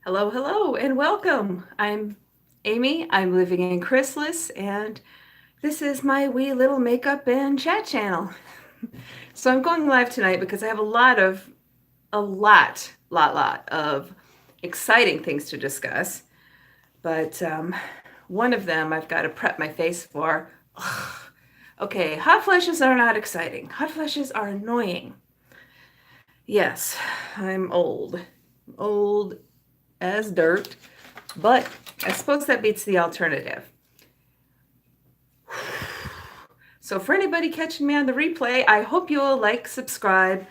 Hello, hello, and welcome. I'm Amy. I'm living in Chrysalis, and this is my wee little makeup and chat channel. So I'm going live tonight because I have a lot of exciting things to discuss. But one of them I've got to prep my face for. Ugh. Okay, hot flashes are not exciting. Hot flashes are annoying. Yes, I'm old as dirt, but I suppose that beats the alternative. So for anybody catching me on the replay, I hope you'll like, subscribe,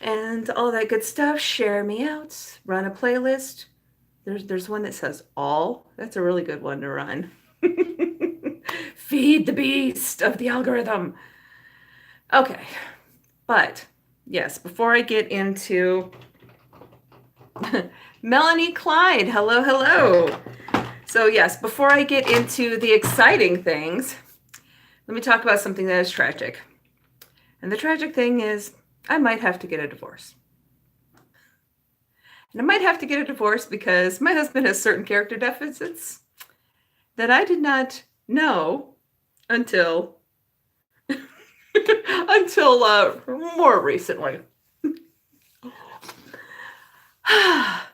and all that good stuff. Share me out, run a playlist. There's one that says all. That's a really good one to run. Feed the beast of the algorithm. Okay, but yes, before I get into Melanie Clyde, hello, hello. So yes, before I get into the exciting things, let me talk about something that is tragic. And the tragic thing is I might have to get a divorce. And I might have to get a divorce because my husband has certain character deficits that I did not know until more recently.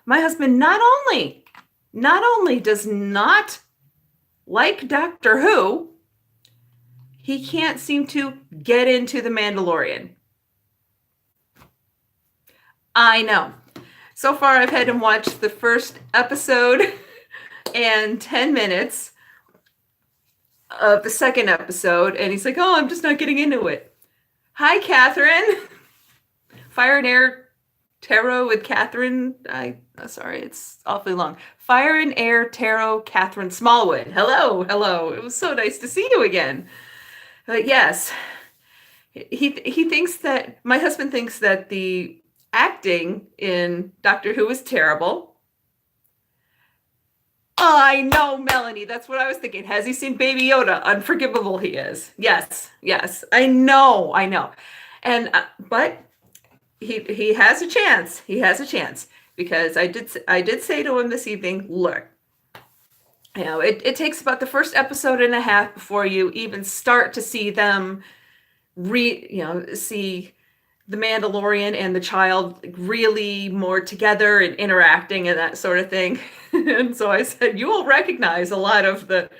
My husband not only does not like Doctor Who, he can't seem to get into The Mandalorian. I know. So far, I've had him watch the first episode and 10 minutes of the second episode, and he's like, oh, I'm just not getting into it. Hi, Catherine. Fire and Air Tarot with Catherine. Sorry, it's awfully long. Fire and Air Tarot, Catherine Smallwood. Hello, hello. It was so nice to see you again. Yes, he thinks that my husband thinks that the acting in Doctor Who is terrible. I know, Melanie. That's what I was thinking. Has he seen Baby Yoda? Unforgivable he is. Yes, yes. I know. And but he has a chance. He has a chance because I did say to him this evening, look, it takes about the first episode and a half before you even start to see them see the Mandalorian and the child really more together and interacting and that sort of thing. And so I said, you will recognize a lot of the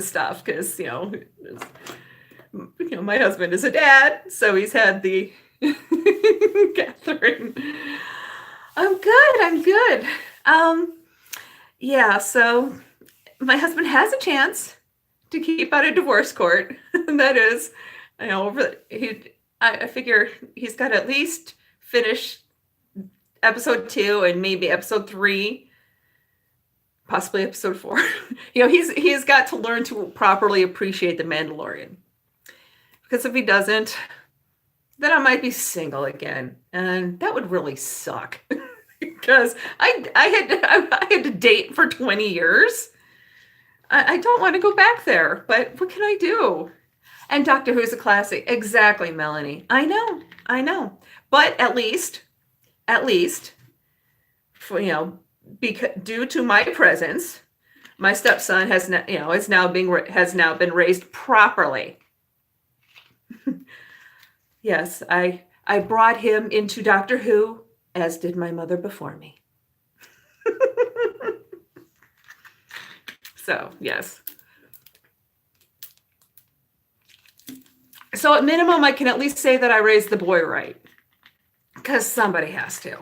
stuff because my husband is a dad, so he's had the Catherine. I'm good. Yeah, so my husband has a chance to keep out of divorce court. And that is, I figure he's got to at least finish episode 2 and maybe episode 3, possibly episode 4. He's got to learn to properly appreciate the Mandalorian. Because if he doesn't, then I might be single again, and that would really suck. Because I had to date for 20 years. I don't want to go back there, but what can I do? And Doctor Who's a classic. Exactly, Melanie. I know. But at least, due to my presence, my stepson has now been raised properly. Yes, I brought him into Doctor Who, as did my mother before me. So, yes. So at minimum, I can at least say that I raised the boy right. Because somebody has to.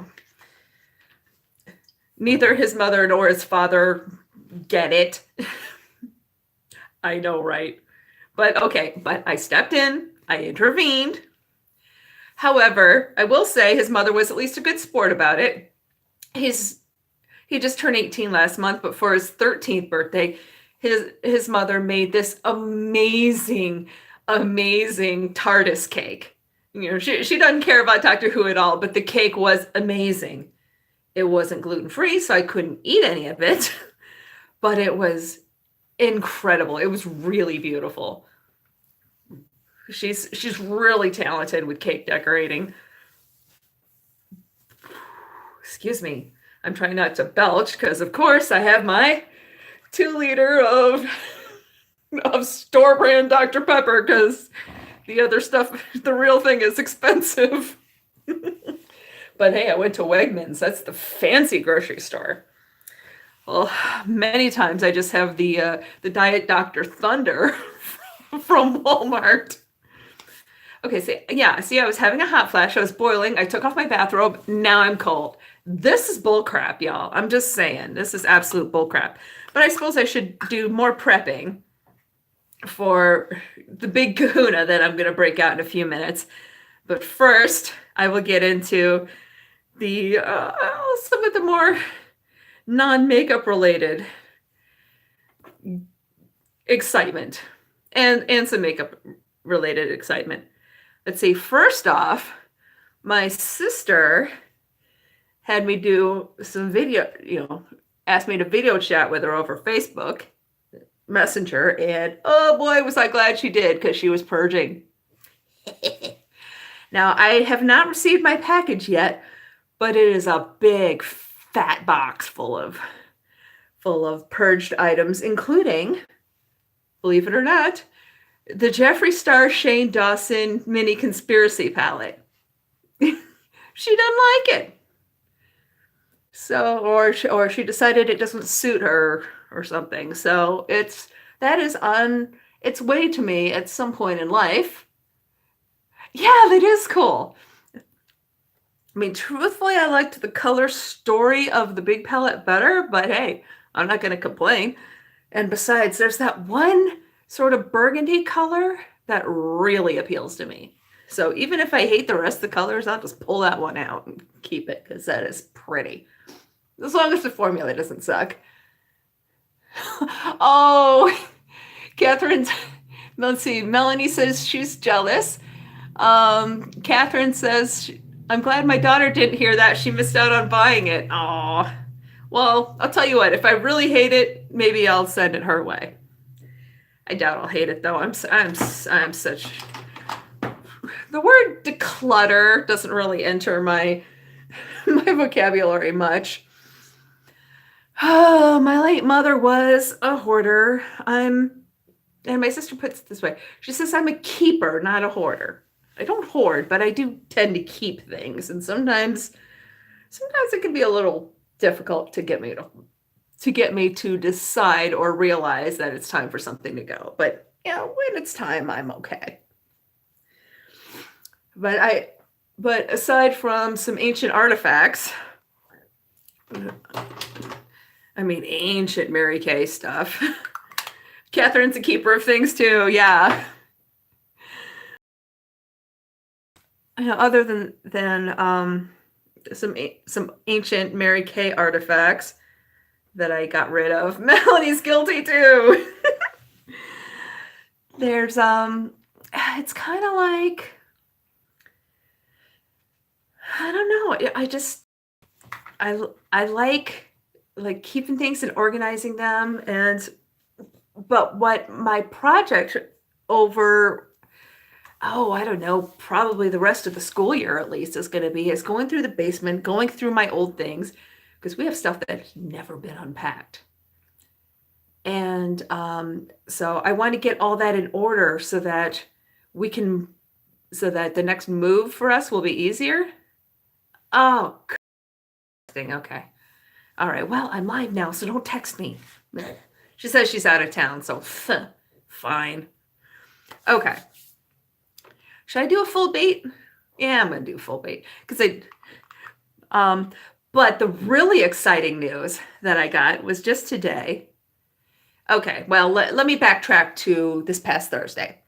Neither his mother nor his father get it. I know, right? But okay, but I stepped in, I intervened. However, I will say his mother was at least a good sport about it. He just turned 18 last month, but for his 13th birthday, his mother made this amazing TARDIS cake. She doesn't care about Doctor Who at all, but the cake was amazing. It wasn't gluten-free, so I couldn't eat any of it, but it was incredible. It was really beautiful. She's really talented with cake decorating. Excuse me. I'm trying not to belch because, of course, I have my 2 liter of store brand Dr. Pepper because the other stuff, the real thing, is expensive. But hey, I went to Wegmans. That's the fancy grocery store. Well, many times I just have the Diet Dr. Thunder from Walmart. Okay, see, I was having a hot flash. I was boiling. I took off my bathrobe. Now I'm cold. This is bullcrap, y'all. I'm just saying. This is absolute bullcrap. But I suppose I should do more prepping for the big kahuna that I'm going to break out in a few minutes. But first, I will get into the some of the more non-makeup related excitement and some makeup related excitement. Let's see, first off, my sister had me do some video, asked me to video chat with her over Facebook Messenger, and oh boy, was I glad she did, because she was purging. Now, I have not received my package yet, but it is a big fat box full of purged items, including, believe it or not, the Jeffree Star Shane Dawson mini conspiracy palette. She doesn't like it. So, or she decided it doesn't suit her or something. So that is on its way to me at some point in life. Yeah, that is cool. I mean, truthfully, I liked the color story of the big palette better, but hey, I'm not going to complain. And besides, there's that one sort of burgundy color that really appeals to me. So even if I hate the rest of the colors, I'll just pull that one out and keep it, because that is pretty. As long as the formula doesn't suck. Oh, Catherine, let's see, Melanie says she's jealous. Catherine says, I'm glad my daughter didn't hear that. She missed out on buying it. Aw. Well, I'll tell you what, if I really hate it, maybe I'll send it her way. I doubt I'll hate it though. I'm such. The word declutter doesn't really enter my vocabulary much. Oh, my late mother was a hoarder. And my sister puts it this way. She says I'm a keeper, not a hoarder. I don't hoard, but I do tend to keep things, and sometimes it can be a little difficult to get me to decide or realize that it's time for something to go. But when it's time, I'm okay. But aside from some ancient artifacts, I mean ancient Mary Kay stuff, Catherine's a keeper of things too. Yeah. Other than some ancient Mary Kay artifacts that I got rid of, Melanie's guilty too. There's it's kind of like, I don't know. I like keeping things and organizing them, but what my project over, I don't know, probably the rest of the school year at least is going to be, is going through the basement, going through my old things, because we have stuff that's never been unpacked. And so I want to get all that in order so that the next move for us will be easier. Oh, okay. All right. Well, I'm live now, so don't text me. She says she's out of town, so fine. Okay. Should I do a full bait? Yeah, I'm going to do a full bait, but the really exciting news that I got was just today. Okay, well, let me backtrack to this past Thursday.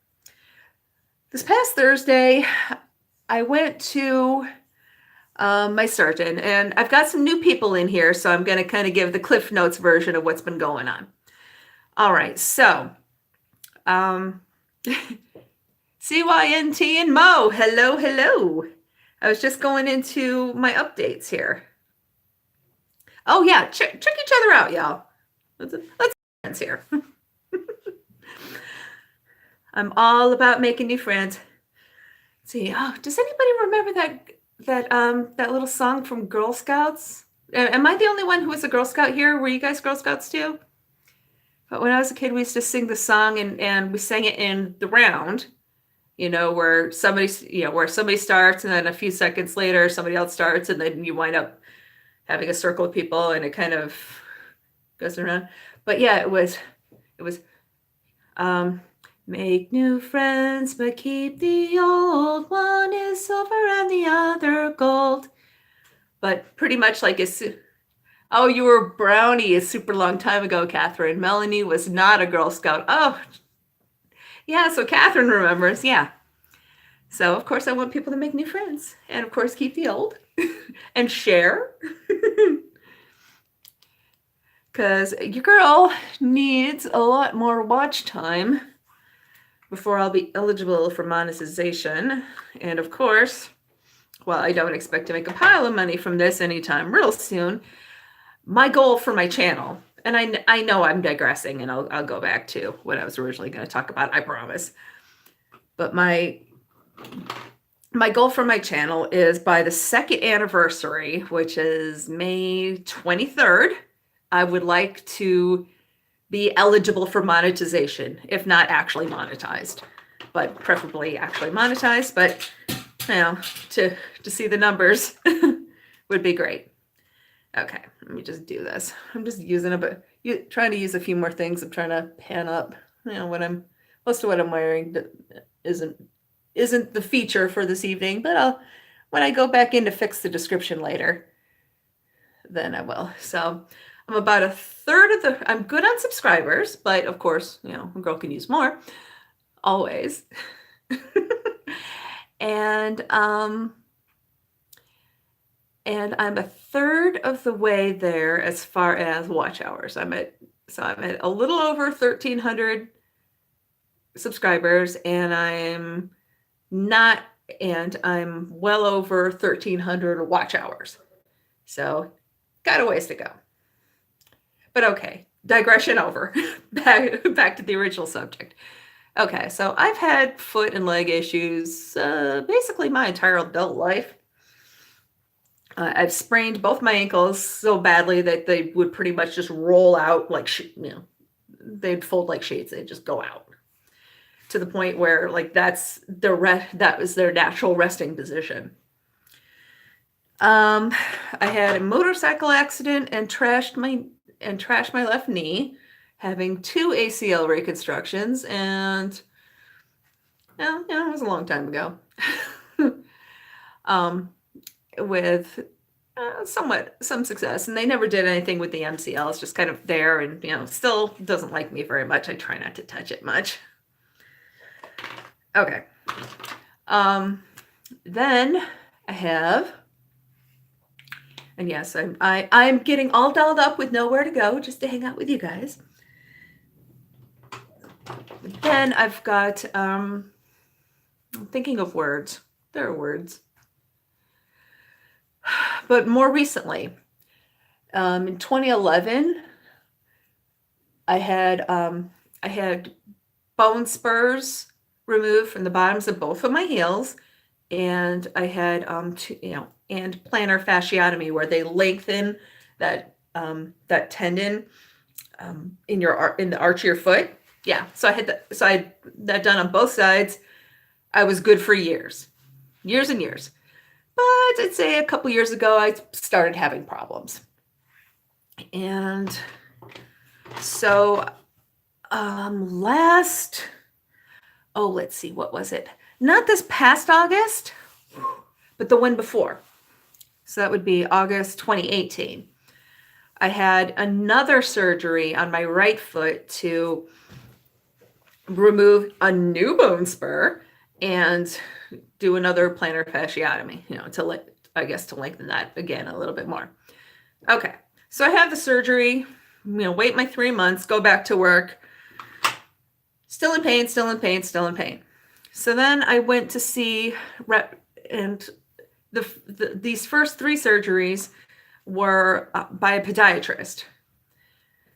This past Thursday, I went to my surgeon, and I've got some new people in here, so I'm going to kind of give the Cliff Notes version of what's been going on. All right, so CYNT and Mo, hello. I was just going into my updates here. Oh yeah, check each other out, y'all. Let's be friends here. I'm all about making new friends. Let's see, does anybody remember that little song from Girl Scouts? Am I the only one who was a Girl Scout here? Were you guys Girl Scouts too? But when I was a kid, we used to sing the song, and we sang it in the round, where somebody starts, and then a few seconds later, somebody else starts, and then you wind up having a circle of people, and it kind of goes around. But yeah, it was, make new friends, but keep the old. One is silver and the other gold. But pretty much like oh, you were Brownie a super long time ago, Catherine. Melanie was not a Girl Scout. Oh, yeah, so Catherine remembers, yeah. So, of course, I want people to make new friends. And, of course, keep the old and share. Because your girl needs a lot more watch time before I'll be eligible for monetization. And, of course, well, I don't expect to make a pile of money from this anytime real soon. My goal for my channel, and I know I'm digressing, and I'll go back to what I was originally going to talk about, I promise. But my goal for my channel is by the 2nd anniversary, which is May 23rd, I would like to be eligible for monetization, if not actually monetized, but preferably actually monetized. But to see the numbers would be great. Okay, let me just do this. I'm just using trying to use a few more things. I'm trying to pan up. Most of what I'm wearing isn't the feature for this evening, but when I go back in to fix the description later, then I will. So I'm about a third I'm good on subscribers, but of course, a girl can use more, always. And I'm a third of the way there as far as watch hours. I'm at a little over 1,300 subscribers, and I'm well over 1,300 watch hours. So got a ways to go. But okay, digression over. Back to the original subject. Okay, so I've had foot and leg issues basically my entire adult life. I've sprained both my ankles so badly that they would pretty much just roll out like, they'd fold like sheets. They'd just go out to the point where that was their natural resting position. I had a motorcycle accident and trashed my left knee, having 2 ACL reconstructions, and it was a long time ago. With some success, and they never did anything with the MCL. It's just kind of there, and still doesn't like me very much. I try not to touch it much. Okay. Then I have, and yes, I'm getting all dolled up with nowhere to go, just to hang out with you guys. Then I've got I'm thinking of words. There are words. But more recently, in 2011, I had bone spurs removed from the bottoms of both of my heels, and I had and plantar fasciotomy, where they lengthen that tendon in the arch of your foot. Yeah, so I had that done on both sides. I was good for years and years. But I'd say a couple years ago, I started having problems. And so let's see, what was it? Not this past August, but the one before. So that would be August 2018. I had another surgery on my right foot to remove a new bone spur and do another plantar fasciotomy, to lengthen that again a little bit more. Okay, so I have the surgery, wait my 3 months, go back to work, still in pain. So then I went to see and these first 3 surgeries were by a podiatrist.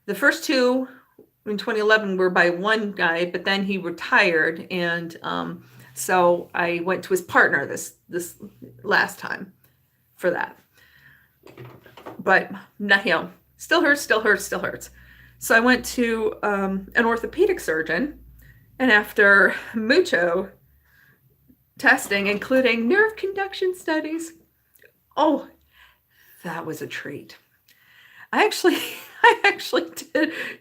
The first 2 in 2011 were by one guy, but then he retired, and so I went to his partner this last time for that. but no, still hurts, still hurts, still hurts. So I went to an orthopedic surgeon, and after mucho testing, including nerve conduction studies, oh, that was a treat. I actually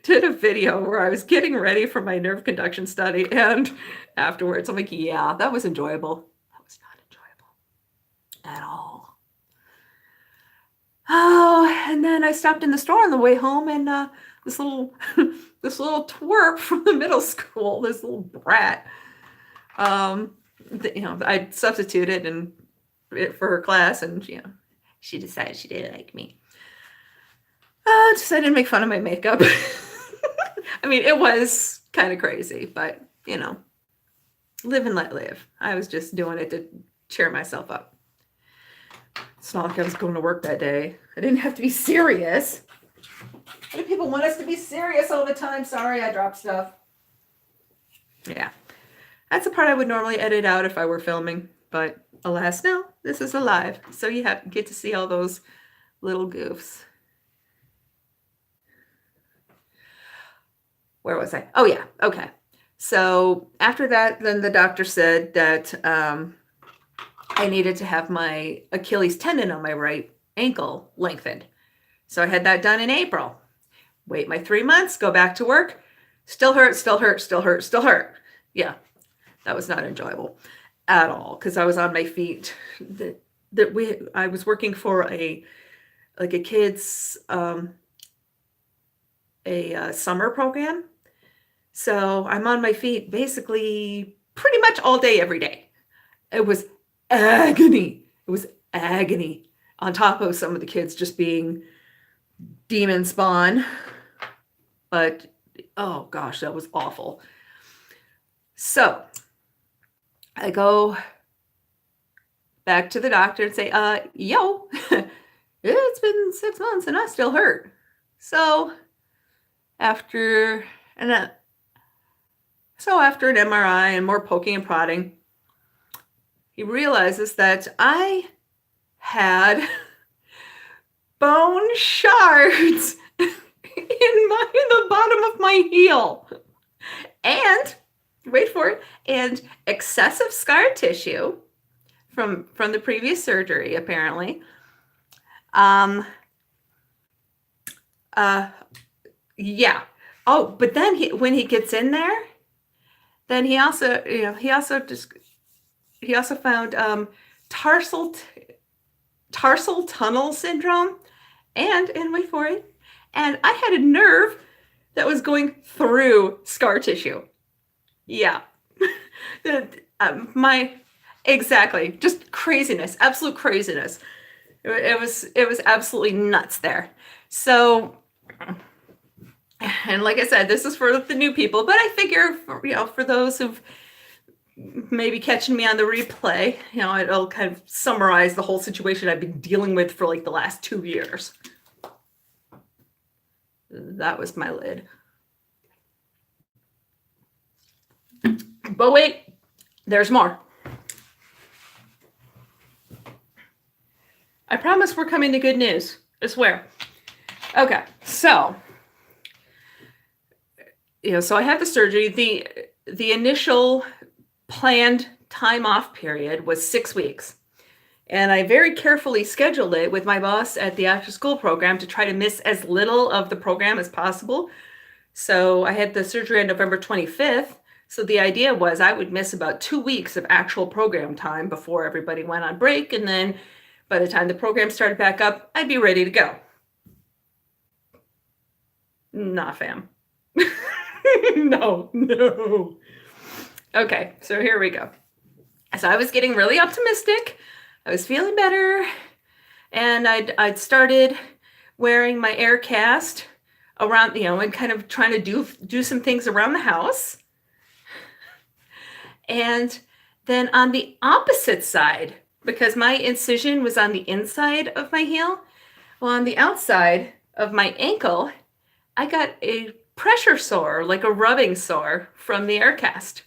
did a video where I was getting ready for my nerve conduction study, and afterwards I'm like, yeah, that was enjoyable. That was not enjoyable at all. Oh, and then I stopped in the store on the way home, and this little twerp from the middle school, this little brat, I substituted for her class, and she decided she didn't like me. Just I didn't make fun of my makeup. I mean, it was kind of crazy, but live and let live. I was just doing it to cheer myself up. It's not like I was going to work that day. I didn't have to be serious. Why do people want us to be serious all the time? Sorry, I dropped stuff. Yeah. That's the part I would normally edit out if I were filming, but alas, no, this is a live. So you get to see all those little goofs. Where was I? Oh yeah, okay. So after that, then the doctor said that I needed to have my Achilles tendon on my right ankle lengthened. So I had that done in April. Wait my 3 months, go back to work. Still hurt, still hurt, still hurt, still hurt. Yeah, that was not enjoyable at all because I was on my feet. I was working for a kids summer program. So I'm on my feet basically pretty much all day, every day. It was agony. It was agony on top of some of the kids just being demon spawn. But, oh gosh, that was awful. So I go back to the doctor and say, yo, it's been 6 months and I still hurt. So after an MRI and more poking and prodding, he realizes that I had bone shards in the bottom of my heel, and wait for it, and excessive scar tissue from the previous surgery, apparently. Yeah. Oh, but then when he gets in there, then he also found tarsal tunnel syndrome, and wait for it, and I had a nerve that was going through scar tissue. Yeah. Exactly, just craziness, absolute craziness. It was absolutely nuts there. So, and like I said, this is for the new people, but I figure for those who've maybe catching me on the replay, it'll kind of summarize the whole situation I've been dealing with for like the last 2 years. That was my lid. But wait, there's more. I promise we're coming to good news. I swear. Okay, so so I had the surgery. The initial planned time off period was 6 weeks. And I very carefully scheduled it with my boss at the after school program to try to miss as little of the program as possible. So I had the surgery on November 25th. So the idea was I would miss about 2 weeks of actual program time before everybody went on break. And then by the time the program started back up, I'd be ready to go. Nah, fam. No. Okay, so here we go. So I was getting really optimistic. I was feeling better. And I'd started wearing my air cast around, and kind of trying to do some things around the house. And then on the opposite side, because my incision was on the inside of my heel, well, on the outside of my ankle, I got a pressure sore, like a rubbing sore from the air cast.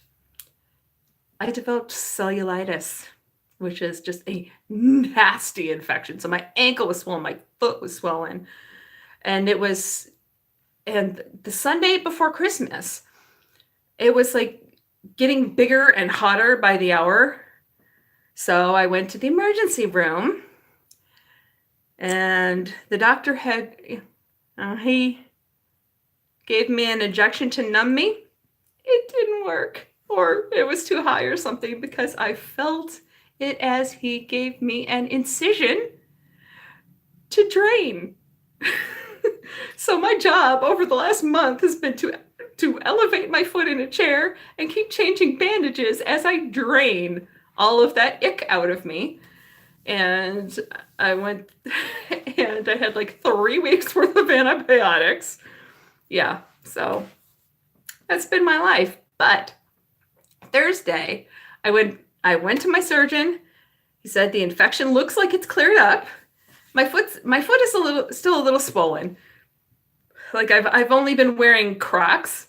I developed cellulitis which is just a nasty infection. So my ankle was swollen, my foot was swollen. And the Sunday before Christmas, it was like getting bigger and hotter by the hour. So I went to the emergency room, and the doctor he gave me an injection to numb me. It didn't work, or it was too high or something, because I felt it as he gave me an incision to drain. So my job over the last month has been to elevate my foot in a chair and keep changing bandages as I drain all of that ick out of me. And I went and I had like 3 weeks worth of antibiotics. Yeah, so that's been my life. But Thursday, I went to my surgeon. He said the infection looks like it's cleared up. My foot is still a little swollen. Like I've only been wearing Crocs,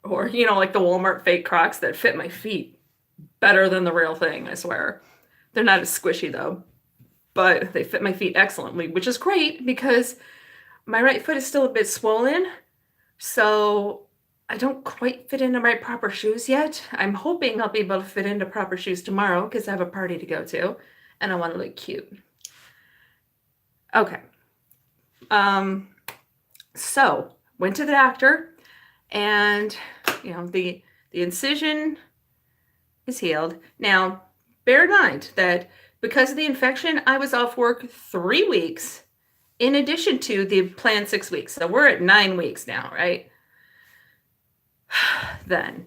or like the Walmart fake Crocs that fit my feet better than the real thing, I swear. They're not as squishy though, but they fit my feet excellently, which is great because my right foot is still a bit swollen. So I don't quite fit into my proper shoes yet. I'm hoping I'll be able to fit into proper shoes tomorrow because I have a party to go to and I want to look cute. Okay. So went to the doctor, and the incision is healed. Now, bear in mind that because of the infection, I was off work 3 weeks in addition to the planned 6 weeks. So we're at 9 weeks now, right? Then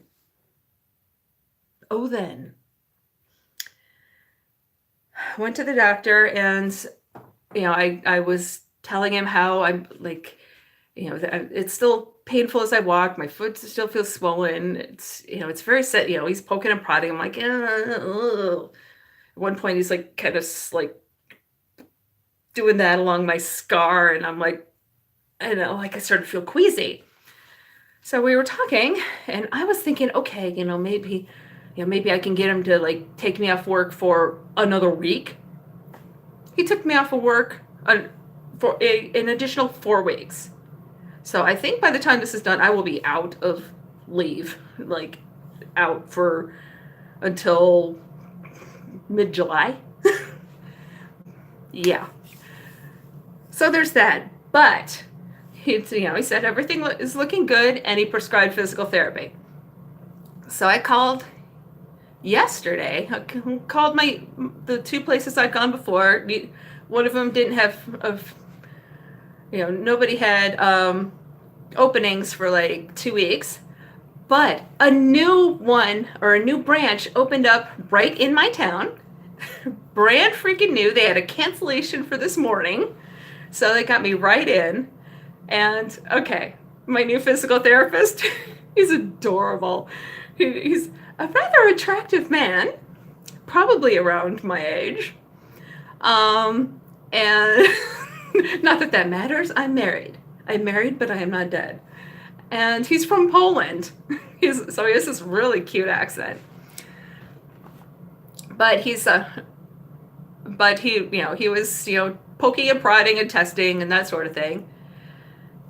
went to the doctor, and I was telling him how I'm like, it's still painful as I walk. My foot still feels swollen. It's very set. He's poking and prodding. I'm like, ugh. At one point, he's like kind of like doing that along my scar, and I'm like, I started to feel queasy. So we were talking, and I was thinking, okay, maybe I can get him to like take me off work for another week. He took me off of work for an additional 4 weeks. So I think by the time this is done, I will be out of leave, like out for until mid-July. Yeah. So there's that. But he said everything is looking good, and he prescribed physical therapy. So I called yesterday. I called the 2 places I'd gone before. One of them didn't have nobody had openings for like 2 weeks, but a new one, or a new branch, opened up right in my town. Brand freaking new. They had a cancellation for this morning, so they got me right in. And okay, my new physical therapist, he's adorable. He's a rather attractive man, probably around my age. And not that matters. I'm married, but I am not dead. And he's from Poland. So he has this really cute accent. But he was, poking and prodding and testing and that sort of thing.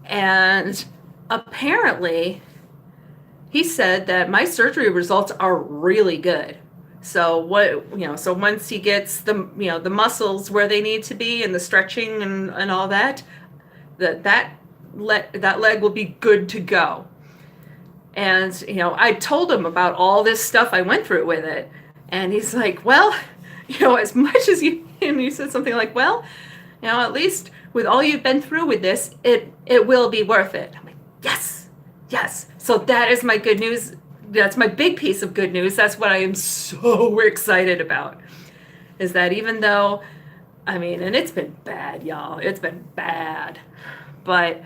And apparently he said that my surgery results are really good. So so once he gets the muscles where they need to be, and the stretching and all that, that leg will be good to go. And I told him about all this stuff I went through with it, and he's like, well, as much as and he said something like, well, at least with all you've been through with this, it will be worth it. I'm like, yes. So that is my good news. That's my big piece of good news. That's what I am so excited about, is that even though, and it's been bad, y'all. It's been bad. But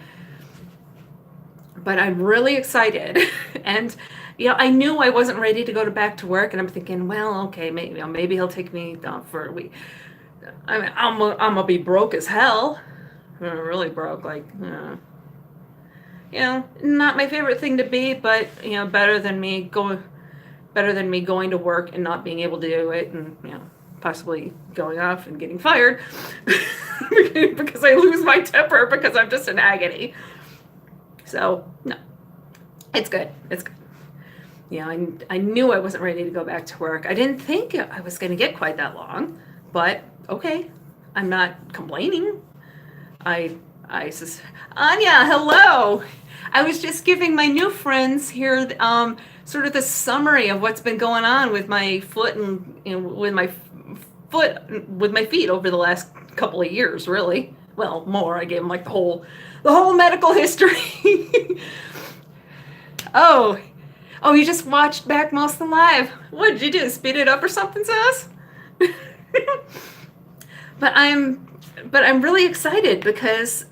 I'm really excited. And, I knew I wasn't ready to go back to work. And I'm thinking, well, okay, maybe he'll take me down for a week. I'm going to be broke as hell. Really broke, not my favorite thing to be, but better than me going to work and not being able to do it, and possibly going off and getting fired because I lose my temper because I'm just in agony. So, no, it's good. It's good. I knew I wasn't ready to go back to work. I didn't think I was going to get quite that long, but okay, I'm not complaining. Anya, hello. I was just giving my new friends here sort of the summary of what's been going on with my foot and with my feet over the last couple of years, really. Well, more. I gave them like the whole medical history. Oh, you just watched back most of the live. What did you do? Speed it up or something, sis? But I'm really excited because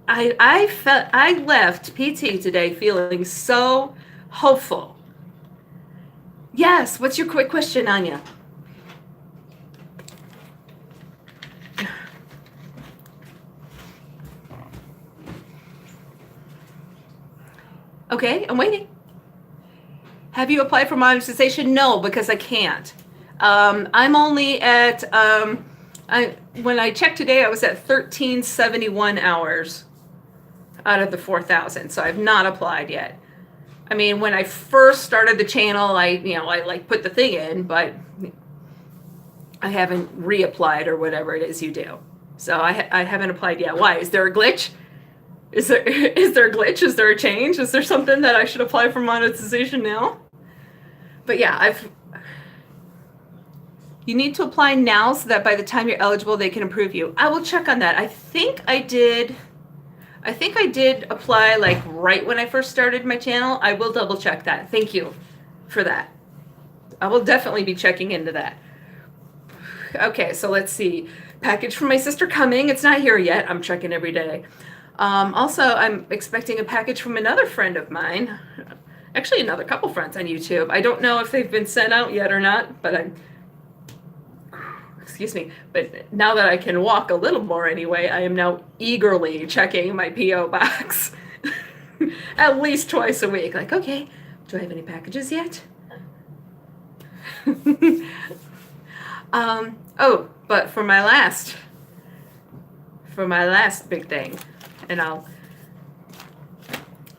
I left PT today feeling so hopeful. Yes. What's your quick question, Anya? Okay, I'm waiting. Have you applied for monetization? No, because I can't. I'm only at, when I checked today, I was at 1371 hours out of the 4,000. So I've not applied yet. I mean, when I first started the channel, I like put the thing in, but I haven't reapplied or whatever it is you do. So I haven't applied yet. Why? Is there a glitch? Is there a glitch? Is there a change? Is there something that I should apply for monetization now? But yeah, you need to apply now so that by the time you're eligible, they can approve you. I will check on that. I think I did apply like right when I first started my channel. I will double check that. Thank you for that. I will definitely be checking into that. Okay, so let's see. Package from my sister coming. It's not here yet. I'm checking every day. Also, I'm expecting a package from another friend of mine. Actually, another couple friends on YouTube. I don't know if they've been sent out yet or not, but excuse me. But now that I can walk a little more anyway, I am now eagerly checking my P.O. box at least twice a week. Like, okay, do I have any packages yet? But for my last big thing, and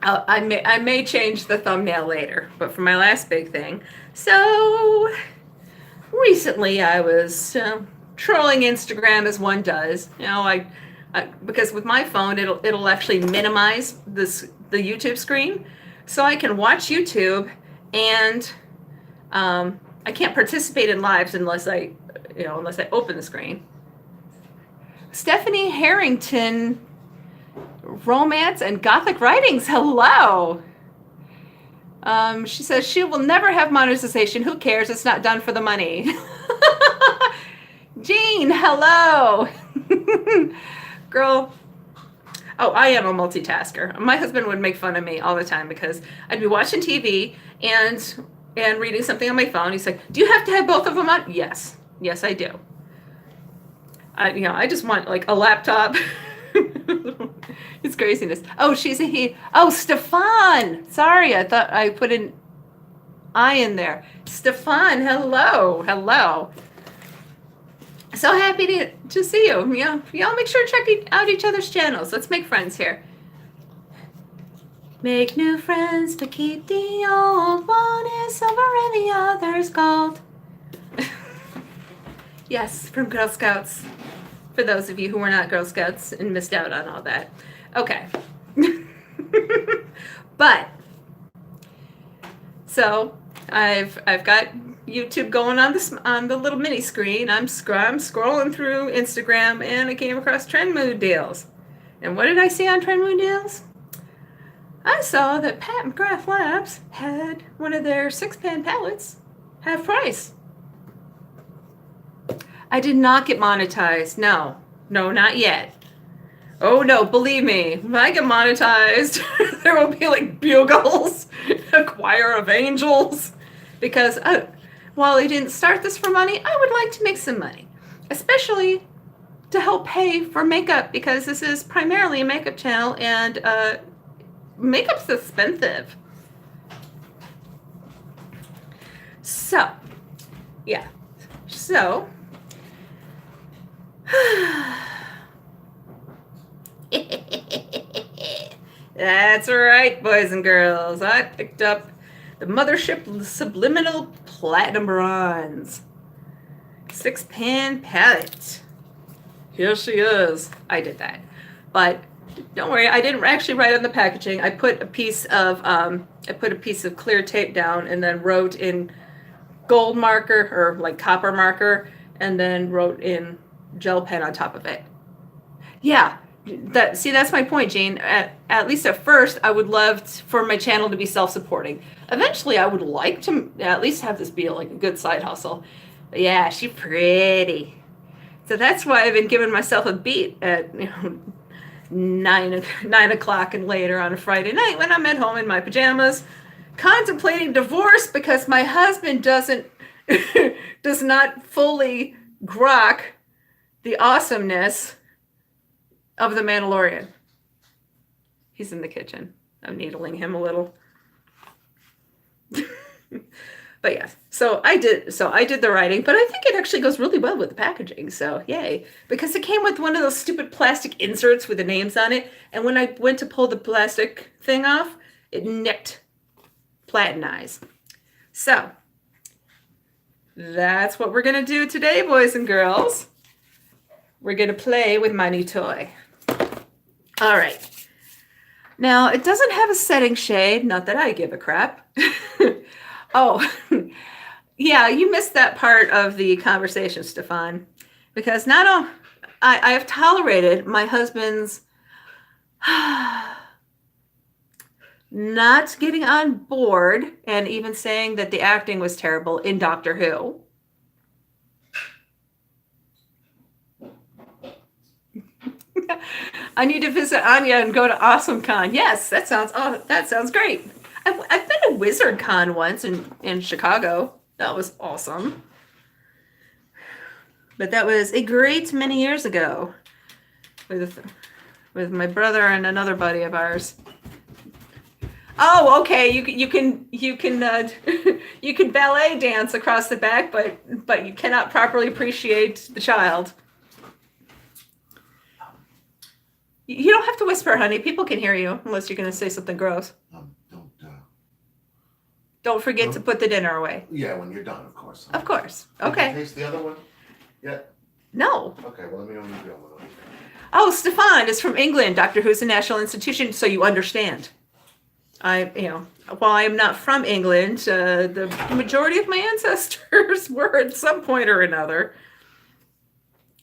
I may change the thumbnail later, but for my last big thing. So recently I was trolling Instagram as one does. I because with my phone it'll actually minimize the YouTube screen, so I can watch YouTube, and I can't participate in lives unless I open the screen. Stephanie Harrington, Romance and Gothic Writings, hello. She says she will never have monetization. Who cares? It's not done for the money. Jean, hello. Girl. Oh, I am a multitasker. My husband would make fun of me all the time because I'd be watching TV and reading something on my phone. He's like, do you have to have both of them on? Yes, I do. I just want like a laptop. It's craziness. Oh, she's a he. Oh, Stefan. Sorry, I thought I put an I in there. Stefan, hello. So happy to see you. Y'all make sure to check out each other's channels. Let's make friends here. Make new friends, but keep the old. One is silver and the other's gold. Yes, from Girl Scouts. For those of you who were not Girl Scouts and missed out on all that. Okay. But so I've got YouTube going on the little mini screen. I'm scrolling through Instagram, and I came across Trend Mood Deals. And what did I see on Trend Mood Deals? I saw that Pat McGrath Labs had one of their 6-pan palettes half price. I did not get monetized. No, not yet. Oh no, believe me, when I get monetized, there will be like bugles, a choir of angels, because while I didn't start this for money, I would like to make some money, especially to help pay for makeup, because this is primarily a makeup channel, and makeup's expensive. So, yeah. So, that's right, boys and girls. I picked up the Mothership Subliminal Platinum Bronze 6-pan palette. Here she is. I did that, but don't worry, I didn't actually write on the packaging. I put a piece of clear tape down and then wrote in gold marker or like copper marker, and then wrote in gel pen on top of it. Yeah, that's my point, Jane. At least at first, I would love for my channel to be self-supporting. Eventually, I would like to at least have this be like a good side hustle. But yeah, she's pretty. So that's why I've been giving myself a beat at 9 o'clock and later on a Friday night when I'm at home in my pajamas, contemplating divorce because my husband does not fully grok the awesomeness of the Mandalorian. He's in the kitchen. I'm needling him a little. But yes, so I did the writing, but I think it actually goes really well with the packaging. So yay, because it came with one of those stupid plastic inserts with the names on it, and when I went to pull the plastic thing off, it nicked Platinize. So that's what we're gonna do today, boys and girls. We're gonna play with my new toy. All right. Now it doesn't have a setting shade, not that I give a crap. Oh, yeah, you missed that part of the conversation, Stefan, because I have tolerated my husband's not getting on board and even saying that the acting was terrible in Doctor Who. I need to visit Anya and go to AwesomeCon. Yes, that sounds great. I've been to WizardCon once in Chicago. That was awesome. But that was a great many years ago with my brother and another buddy of ours. Oh, okay. You can you can ballet dance across the back, but you cannot properly appreciate the child. You don't have to whisper, honey. People can hear you unless you're going to say something gross. Don't forget to put the dinner away. Yeah, when you're done, of course. Of course. Okay. Did you taste the other one? Yeah. No. Okay, well, let me know when you do one. Oh, Stefan is from England. Doctor Who's a national institution, so you understand. While I am not from England, the majority of my ancestors were at some point or another.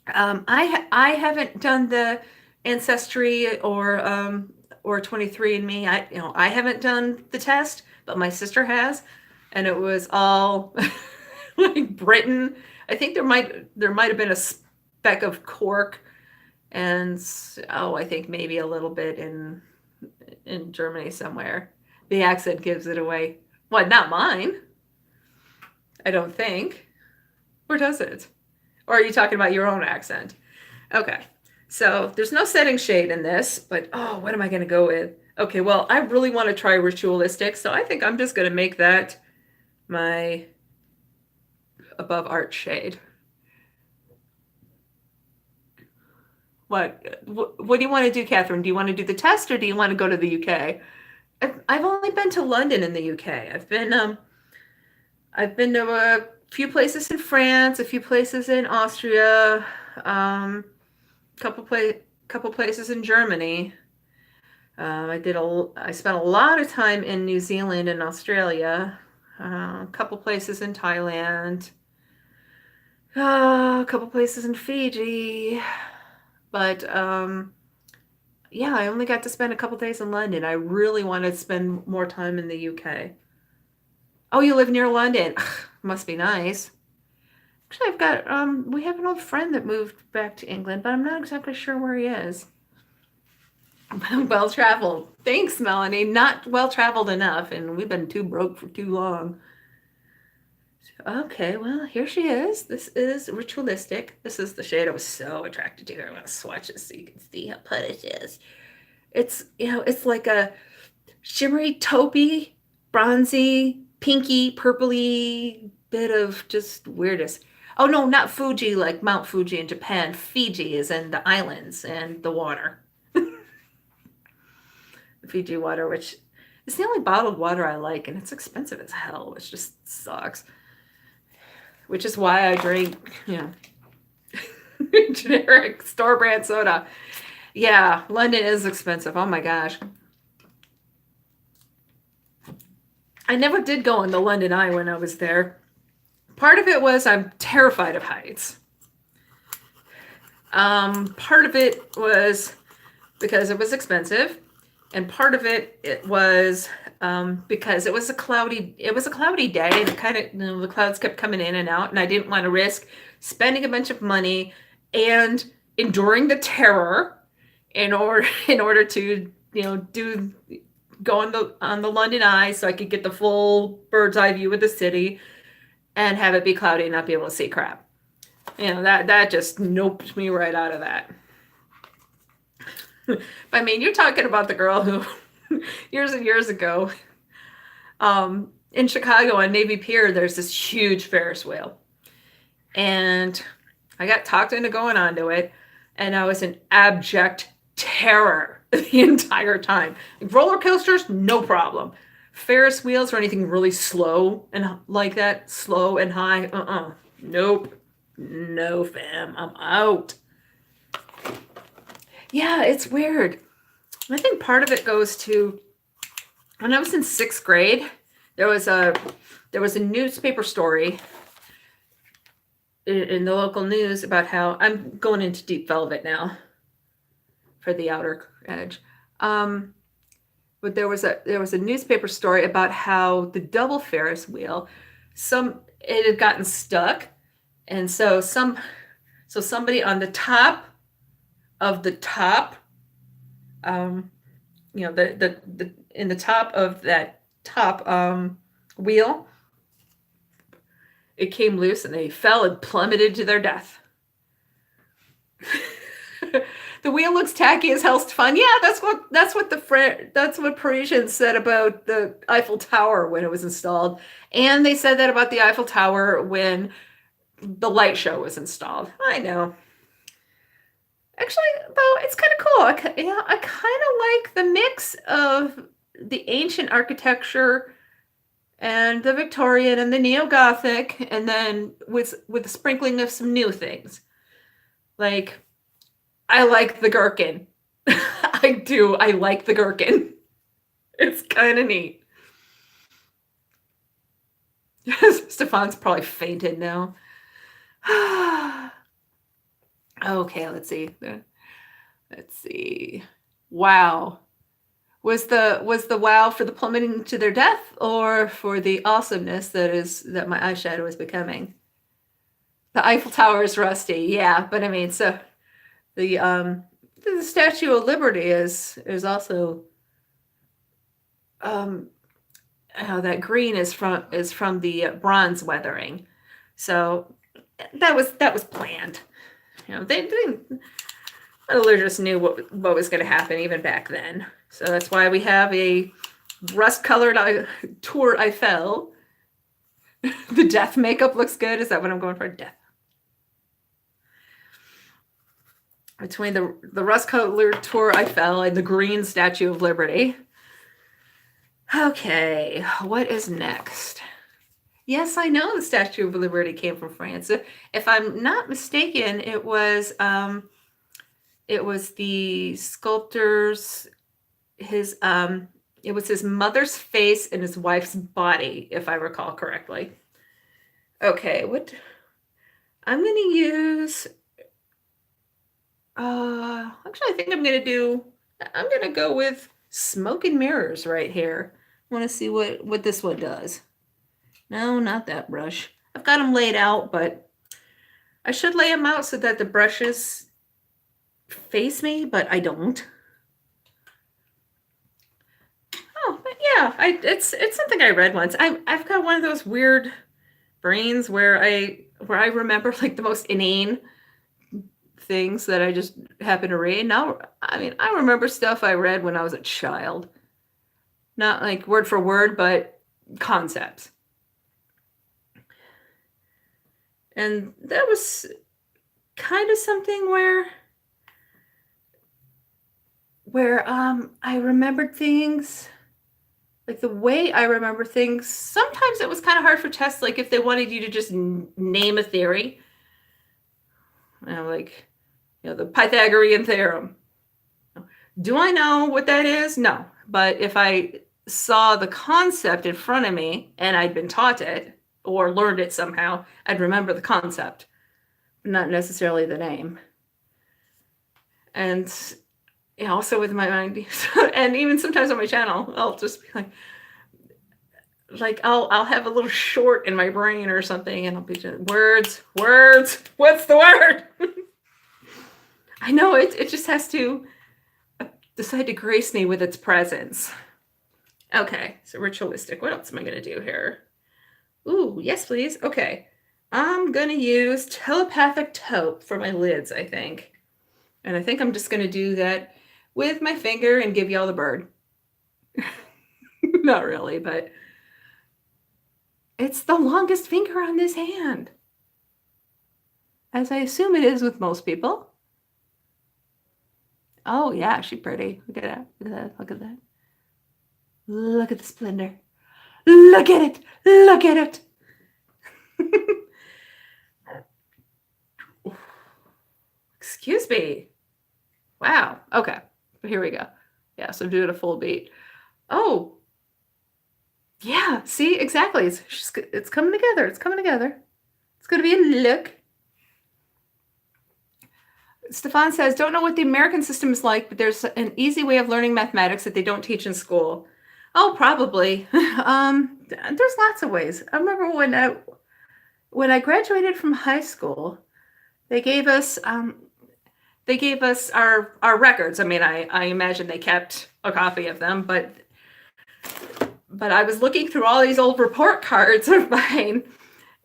I haven't done the Ancestry or 23andMe. I haven't done the test, but my sister has, and it was all like Britain. I think there might have been a speck of Cork, and I think maybe a little bit in Germany somewhere. The accent gives it away. What? Not mine. I don't think. Or does it? Or are you talking about your own accent? Okay. So there's no setting shade in this, but what am I going to go with? Okay, well, I really want to try ritualistic, so I think I'm just going to make that my above art shade. What do you want to do, Catherine? Do you want to do the test, or do you want to go to the UK? I've only been to London in the UK. I've been to a few places in France, a few places in Austria, couple places in Germany. I spent a lot of time in New Zealand and Australia, a couple places in Thailand, a couple places in Fiji, but yeah, I only got to spend a couple days in London. I really want to spend more time in the UK. Oh, you live near London? Must be nice. Actually, we have an old friend that moved back to England, but I'm not exactly sure where he is. Well-traveled. Thanks, Melanie. Not well-traveled enough, and we've been too broke for too long. Okay, well, here she is. This is ritualistic. This is the shade I was so attracted to. I'm going to swatch it so you can see how put it is. It's like a shimmery, taupey, bronzy, pinky, purpley bit of just weirdness. Oh no, not Fuji, like Mount Fuji in Japan. Fiji is in the islands and the water. Fiji water, which is the only bottled water I like, and it's expensive as hell, which just sucks. Which is why I drink, generic store brand soda. Yeah, London is expensive. Oh my gosh. I never did go on the London Eye when I was there. Part of it was I'm terrified of heights. Part of it was because it was expensive, and part of it was because it was a cloudy day, and it kind of the clouds kept coming in and out, and I didn't want to risk spending a bunch of money and enduring the terror in order to go on the London Eye so I could get the full bird's eye view of the city and have it be cloudy and not be able to see crap. That just noped me right out of that. I mean, you're talking about the girl who years and years ago in Chicago on Navy Pier, there's this huge Ferris wheel. And I got talked into going onto it, and I was in abject terror the entire time. Roller coasters, no problem. Ferris wheels or anything really slow and like that, slow and high, nope. No, fam, I'm out. Yeah, it's weird. I think part of it goes to when I was in 6th grade, there was a newspaper story in the local news about how I'm going into Deep Velvet now for the outer edge. But there was a newspaper story about how the double Ferris wheel, it had gotten stuck, and so somebody on the top of the top, the in the top of that top wheel, it came loose and they fell and plummeted to their death. The wheel looks tacky as hell's fun. Yeah, that's what Parisians said about the Eiffel Tower when it was installed, and they said that about the Eiffel Tower when the light show was installed. I know. Actually, though, it's kind of cool. I kind of like the mix of the ancient architecture and the Victorian and the neo-Gothic, and then with a sprinkling of some new things. Like, I like the gherkin. I do. I like the gherkin. It's kind of neat. Stefan's probably fainted now. Okay, let's see. Wow. Was the wow for the plummeting to their death, or for the awesomeness that my eyeshadow is becoming? The Eiffel Tower is rusty, yeah, but I mean, so the Statue of Liberty is also that green is from the bronze weathering, so that was planned. They just knew what was going to happen even back then. So that's why we have a rust-colored Tour Eiffel. The death makeup looks good. Is that what I'm going for? Death. Between the rust-colored Tour Eiffel and the green Statue of Liberty. Okay, what is next? Yes, I know the Statue of Liberty came from France. If I'm not mistaken, it was the sculptor's it was his mother's face and his wife's body, if I recall correctly. Okay, what I'm going to use actually I think I'm going to go with Smoke and Mirrors right here. I want to see what this one does. No, not that brush. I've got them laid out, but I should lay them out so that the brushes face me, but I don't. Oh, but yeah, it's something I read once. I've got one of those weird brains where I remember like the most inane things that I just happen to read. Now, I mean, I remember stuff I read when I was a child. Not like word for word, but concepts. And that was kind of something where I remembered things, like the way I remember things. Sometimes it was kind of hard for tests, like if they wanted you to just name a theory, like the Pythagorean theorem. Do I know what that is? No. But if I saw the concept in front of me and I'd been taught it or learned it somehow, I'd remember the concept, not necessarily the name. And also with my mind, and even sometimes on my channel, I'll just be like I'll have a little short in my brain or something, and I'll be just words. What's the word? I know it just has to decide to grace me with its presence. Okay, so ritualistic. What else am I going to do here? Ooh, yes, please. Okay, I'm going to use telepathic taupe for my lids, I think. And I think I'm just going to do that with my finger and give y'all the bird. Not really, but it's the longest finger on this hand, as I assume it is with most people. Oh, yeah, she's pretty. Look at that. Look at that. Look at that. Look at the splendor. Look at it. Look at it. Excuse me. Wow. Okay. Here we go. Yeah, so do it a full beat. Oh. Yeah, see, exactly. It's coming together. It's coming together. It's going to be a look. Stefan says, don't know what the American system is like, but there's an easy way of learning mathematics that they don't teach in school. Oh, probably. There's lots of ways. I remember when I graduated from high school, they gave us our records. I mean, I imagine they kept a copy of them, but I was looking through all these old report cards of mine,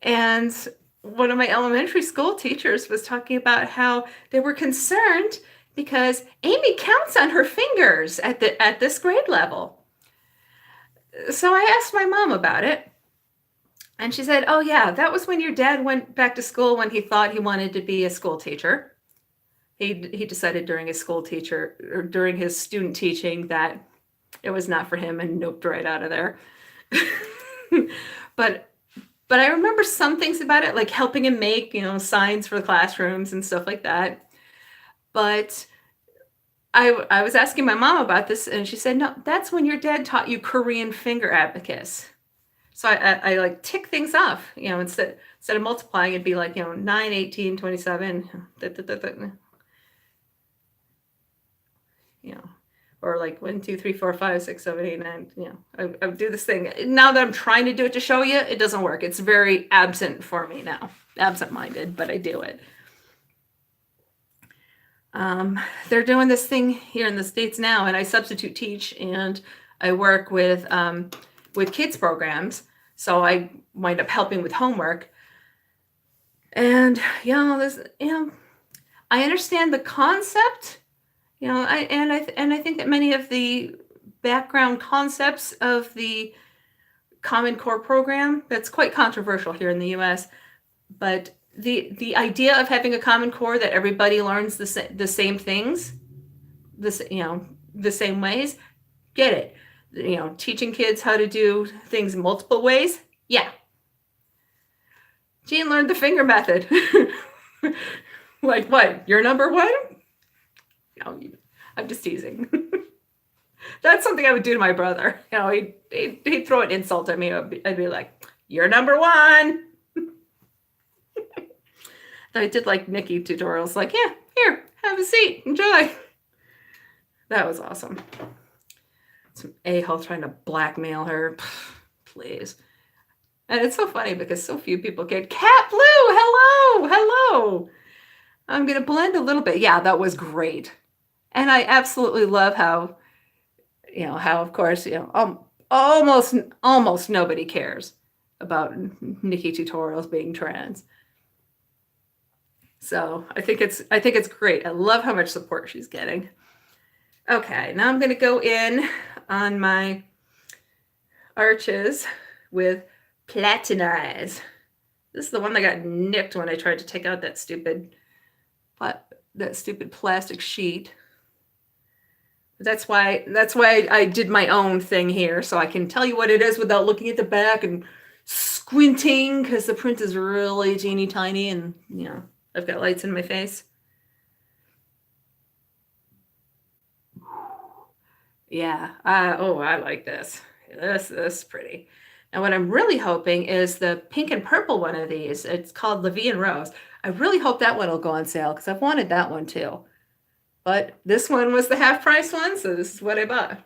and one of my elementary school teachers was talking about how they were concerned because Amy counts on her fingers at this grade level. So I asked my mom about it, and she said, oh yeah, that was when your dad went back to school when he thought he wanted to be a school teacher. He decided during his student teaching that it was not for him and noped right out of there. But I remember some things about it, like helping him make, signs for the classrooms and stuff like that. But I was asking my mom about this, and she said, no, that's when your dad taught you Korean finger abacus. So I like tick things off, instead of multiplying, it'd be like, 9, 18, 27, or like 1, 2, 3, 4, 5, 6, 7, 8, 9. I would do this thing. Now that I'm trying to do it to show you, it doesn't work. It's very absent for me now, absent-minded, but I do it. They're doing this thing here in the States now, and I substitute teach, and I work with kids programs. So I wind up helping with homework. And I understand the concept. I think that many of the background concepts of the Common Core program, that's quite controversial here in the US, but the idea of having a Common Core that everybody learns the same things, the same ways, get it. Teaching kids how to do things multiple ways, yeah. Jean learned the finger method. Like what? You're number one? No, I'm just teasing. That's something I would do to my brother. He'd throw an insult at me. I'd be like, you're number one. I did like NikiTutorials, like, yeah, here, have a seat, enjoy. That was awesome. Some a-hole trying to blackmail her. Please. And it's so funny because so few people get Cat Blue. Hello. I'm going to blend a little bit. Yeah, that was great. And I absolutely love how of course, almost nobody cares about NikiTutorials being trans. So I think it's great. I love how much support she's getting. Okay, now I'm going to go in on my arches with Platinize. This is the one that got nicked when I tried to take out that stupid plastic sheet. That's why I did my own thing here, so I can tell you what it is without looking at the back and squinting, because the print is really teeny tiny, and I've got lights in my face. Yeah. I like this. This is pretty. And what I'm really hoping is the pink and purple one of these. It's called Levy and Rose. I really hope that one will go on sale, because I've wanted that one too. But this one was the half price one, so this is what I bought.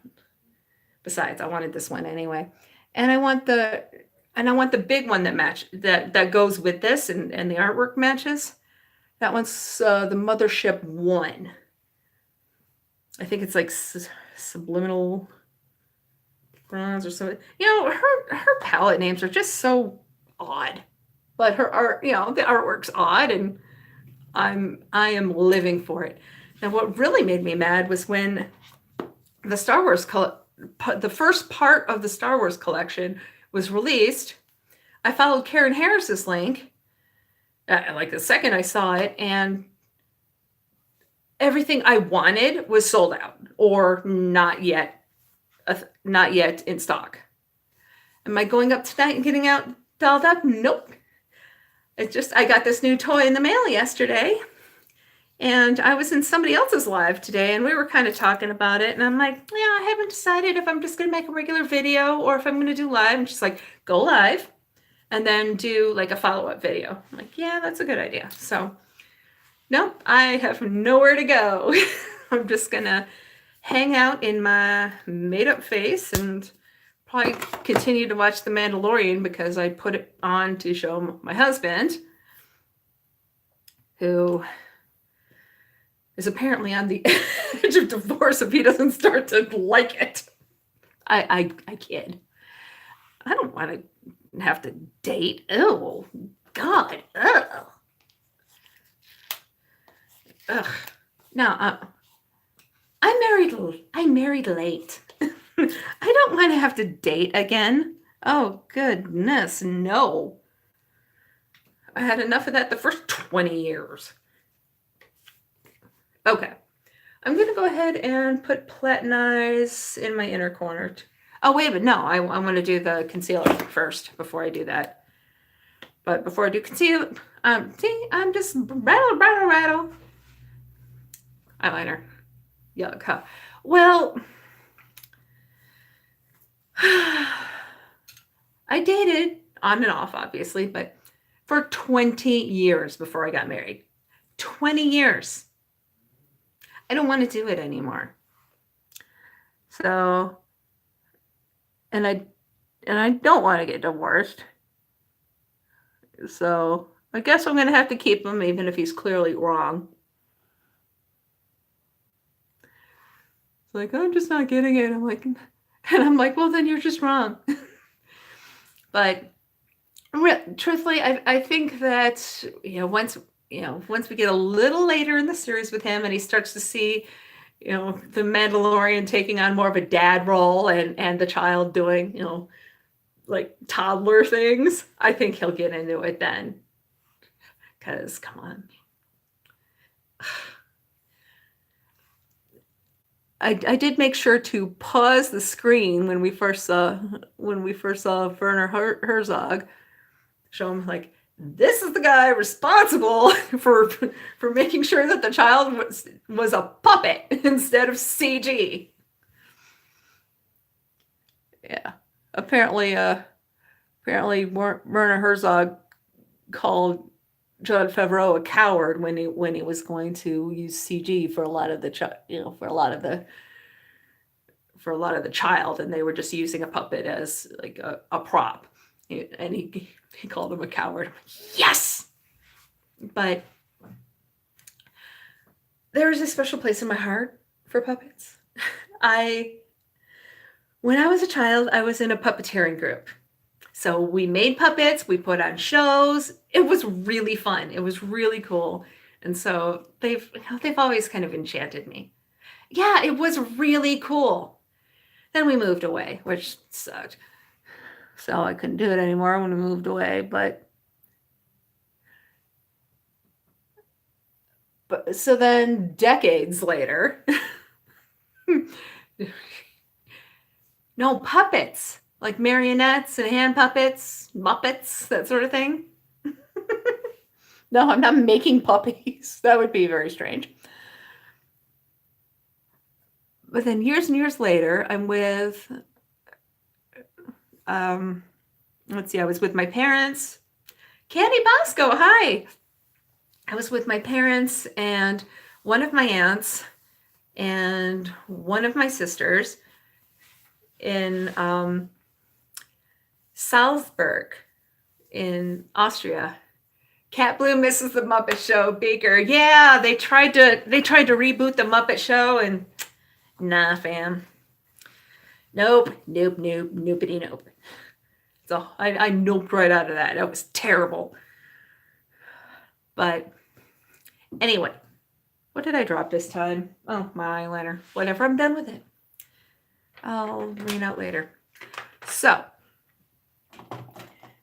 Besides, I wanted this one anyway. And I want the big one that goes with this, and the artwork matches. That one's the Mothership 1. I think it's like subliminal bronze or something. Her palette names are just so odd. But her art, the artwork's odd, and I am living for it. Now, what really made me mad was when the first part of the Star Wars collection was released. I followed Karen Harris's link, like the second I saw it, and everything I wanted was sold out or not yet in stock. Am I going up tonight and getting out dolled up? Nope. It's just I got this new toy in the mail yesterday. And I was in somebody else's live today, and we were kind of talking about it. And I'm like, yeah, I haven't decided if I'm just going to make a regular video or if I'm going to do live. And she's like, go live and then do like a follow-up video. I'm like, yeah, that's a good idea. So, nope, I have nowhere to go. I'm just going to hang out in my made-up face and probably continue to watch The Mandalorian, because I put it on to show my husband, who is apparently on the edge of divorce if he doesn't start to like it. I kid. I don't want to have to date. Oh, God. Ugh. Ugh. No, I married late. I don't want to have to date again. Oh, goodness, no. I had enough of that the first 20 years. Okay, I'm going to go ahead and put Platinize in my inner corner. Oh, wait a minute. No, I want to do the concealer first before I do that. But before I do concealer, see, I'm just rattle. Eyeliner. Yuck, huh? Well, I dated on and off, obviously, but for 20 years before I got married. 20 years. I don't want to do it anymore. So, and I don't want to get divorced. So, I guess I'm going to have to keep him even if he's clearly wrong. It's like, I'm just not getting it. I'm like, well, then you're just wrong. But truthfully, I think that, once we get a little later in the series with him and he starts to see, the Mandalorian taking on more of a dad role and the child doing, like toddler things, I think he'll get into it then. Because, come on. I did make sure to pause the screen when we first saw Werner Herzog. Show him like, this is the guy responsible for making sure that the child was a puppet instead of CG. Yeah, apparently Werner Herzog called Jon Favreau a coward when he was going to use CG for a lot of the child, and they were just using a puppet as like a prop, and he called him a coward. Yes, but there's a special place in my heart for puppets. When I was a child, I was in a puppeteering group. So we made puppets, we put on shows. It was really fun. It was really cool. And so they've always kind of enchanted me. Yeah, it was really cool. Then we moved away, which sucked. So I couldn't do it anymore when we moved away. But But so then decades later, no, puppets, like marionettes and hand puppets, Muppets, that sort of thing. No, I'm not making puppies. That would be very strange. But then years and years later, I'm with, let's see, I was with my parents. Candy Bosco, hi. I was with my parents and one of my aunts and one of my sisters in Salzburg in Austria. Cat Blue misses the Muppet Show. Baker, yeah, they tried to reboot the Muppet Show, and nah, fam. Nope, noopity nope. So I noped right out of that. That was terrible. But anyway, what did I drop this time? Oh, my eyeliner. Whatever, I'm done with it. I'll read out later. So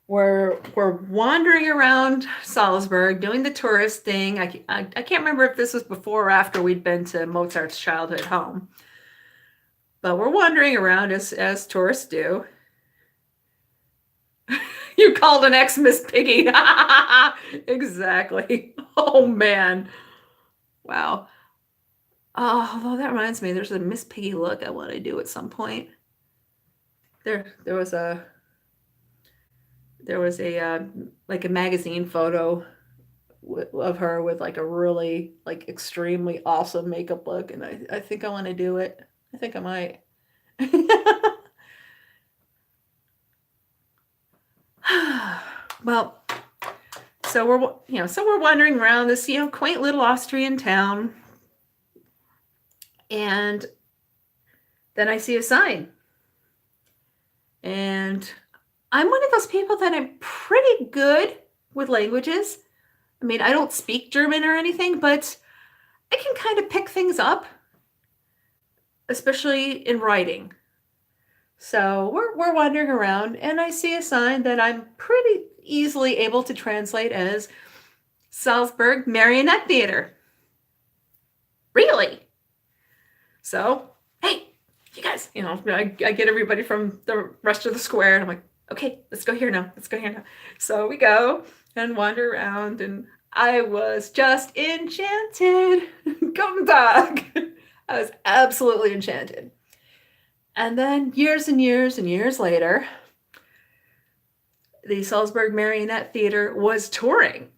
we're wandering around Salzburg doing the tourist thing. I can't remember if this was before or after we'd been to Mozart's childhood home. But we're wandering around as tourists do. You called an ex Miss Piggy. Exactly. Oh, man. Wow. Oh, although that reminds me, there's a Miss Piggy look I want to do at some point. There was a like a magazine photo of her with like a really like extremely awesome makeup look, and I think I want to do it. I think I might. Well, so we're wandering around this quaint little Austrian town, and then I see a sign, and I'm one of those people that I'm pretty good with languages. I mean, I don't speak German or anything, but I can kind of pick things up, especially in writing. So we're wandering around, and I see a sign that I'm pretty easily able to translate as Salzburg Marionette Theater. Really? So, hey, you guys, I get everybody from the rest of the square, and I'm like, okay, let's go here now. So we go and wander around, and I was just enchanted. Come back. I was absolutely enchanted. And then years and years and years later, the Salzburg Marionette Theater was touring.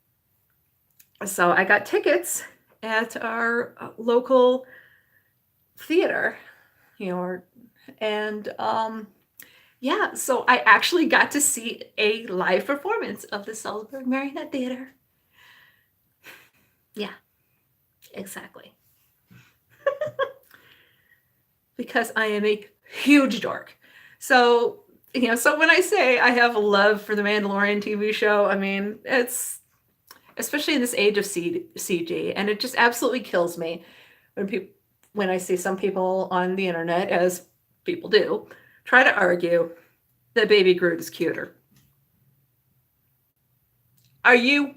So I got tickets at our local theater, and yeah, so I actually got to see a live performance of the Salzburg Marionette Theater. Yeah, exactly. Because I am a huge dork. So, so when I say I have a love for the Mandalorian TV show, I mean, it's especially in this age of CG, and it just absolutely kills me when I see some people on the internet, as people do, try to argue that Baby Groot is cuter. Are you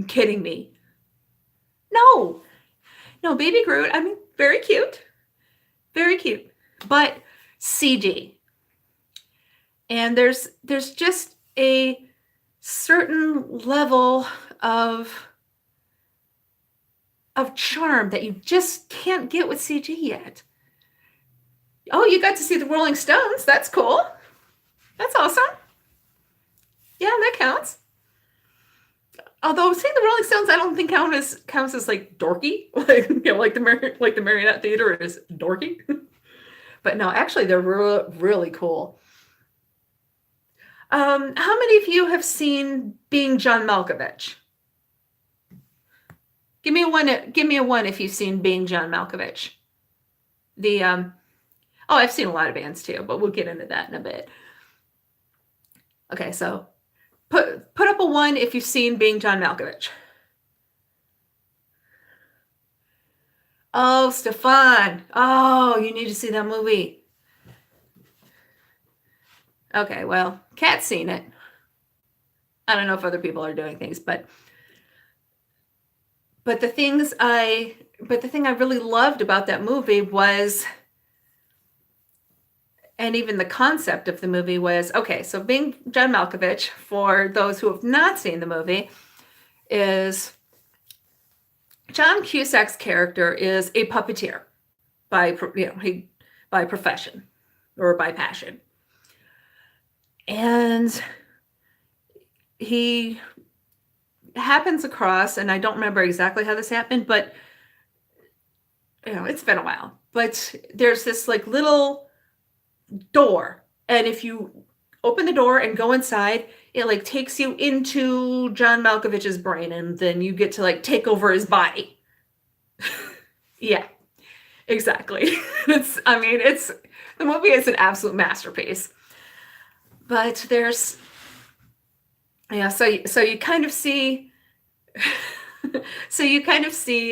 kidding me? No, Baby Groot, I mean, very cute, but CG. And there's just a certain level of charm that you just can't get with CG yet. Oh, you got to see the Rolling Stones. That's cool. That's awesome. Yeah, that counts. Although seeing the Rolling Stones, I don't think counts as like dorky, like the Marionette Theater is dorky. But no, actually, they're really cool. How many of you have seen Being John Malkovich? Give me a one if you've seen Being John Malkovich. I've seen a lot of bands too, but we'll get into that in a bit. Okay, so put up a 1 if you've seen Being John Malkovich. Oh, Stefan. Oh, you need to see that movie. Okay, well, Kat's seen it. I don't know if other people are doing things, but but the thing I really loved about that movie was, and even the concept of the movie was, okay, so being John Malkovich, for those who have not seen the movie, is John Cusack's character is a puppeteer by profession or by passion. And he happens across, and I don't remember exactly how this happened, but it's been a while. But there's this like little door, and if you open the door and go inside, it like takes you into John Malkovich's brain, and then you get to like take over his body. Yeah, exactly. The movie is an absolute masterpiece. But there's so you kind of see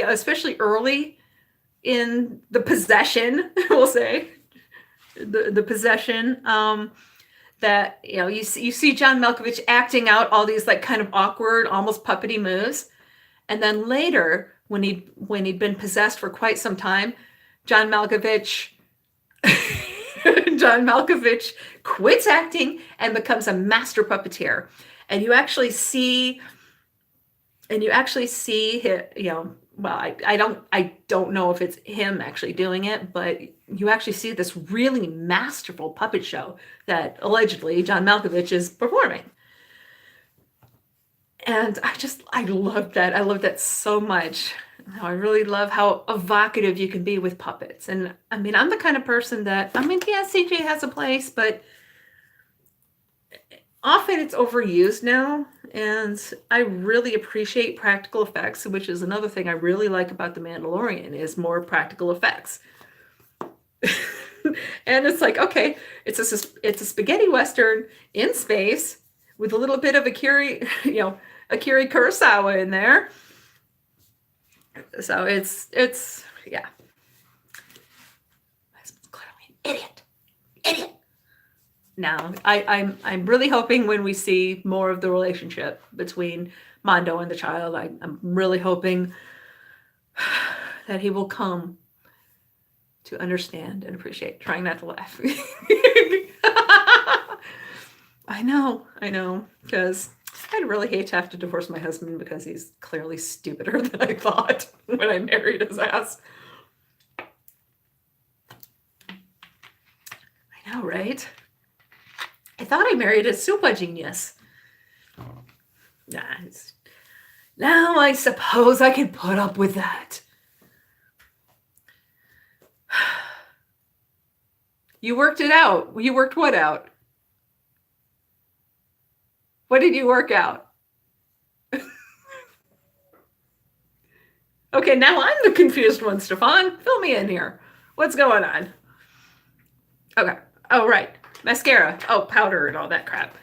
especially early in the possession, we'll say the possession, that you see John Malkovich acting out all these like kind of awkward, almost puppety moves, and then later when he'd been possessed for quite some time, John Malkovich quits acting and becomes a master puppeteer. And you actually see him, well, I don't know if it's him actually doing it, but you actually see this really masterful puppet show that allegedly John Malkovich is performing. And I love that. I love that so much. I really love how evocative you can be with puppets. And I'm the kind of person that, yeah, CJ has a place, but often it's overused now. And I really appreciate practical effects, which is another thing I really like about The Mandalorian, is more practical effects. And it's like, okay, it's a spaghetti Western in space with a little bit of Akira Kurosawa in there. So it's yeah. My husband's clearly an idiot. Now, I'm really hoping when we see more of the relationship between Mondo and the child, I'm really hoping that he will come to understand and appreciate. Trying not to laugh. I know, because I'd really hate to have to divorce my husband because he's clearly stupider than I thought when I married his ass. I know, right? I thought I married a super genius. Now I suppose I can put up with that. You worked it out. You worked what out? What did you work out? Okay, now I'm the confused one, Stefan. Fill me in here. What's going on? Okay. Oh, right. Mascara. Oh, powder and all that crap.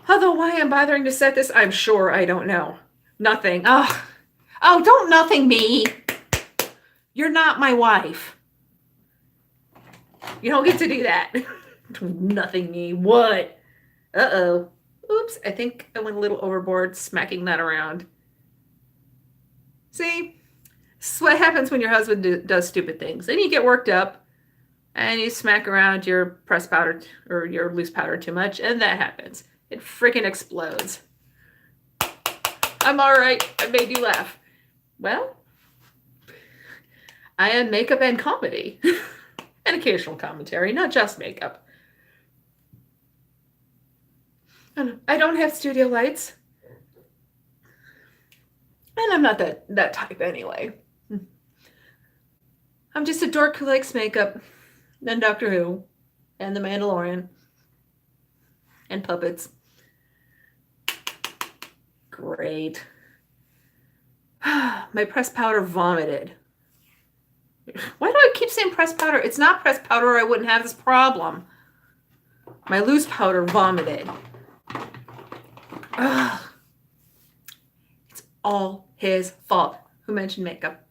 Although why I'm bothering to set this, I'm sure I don't know. Nothing. Oh, don't nothing me. You're not my wife. You don't get to do that. Nothing me. What? Uh-oh. Oops, I think I went a little overboard smacking that around. See? This is what happens when your husband does stupid things. Then you get worked up and you smack around your pressed powder or your loose powder too much, and that happens. It freaking explodes. I'm all right. I made you laugh. Well, I am makeup and comedy. And occasional commentary, not just makeup. I don't have studio lights. And I'm not that type anyway. I'm just a dork who likes makeup and Doctor Who and The Mandalorian and puppets. Great. My pressed powder vomited. Why do I keep saying pressed powder? It's not pressed powder or I wouldn't have this problem. My loose powder vomited. Ugh. It's all his fault. Who mentioned makeup?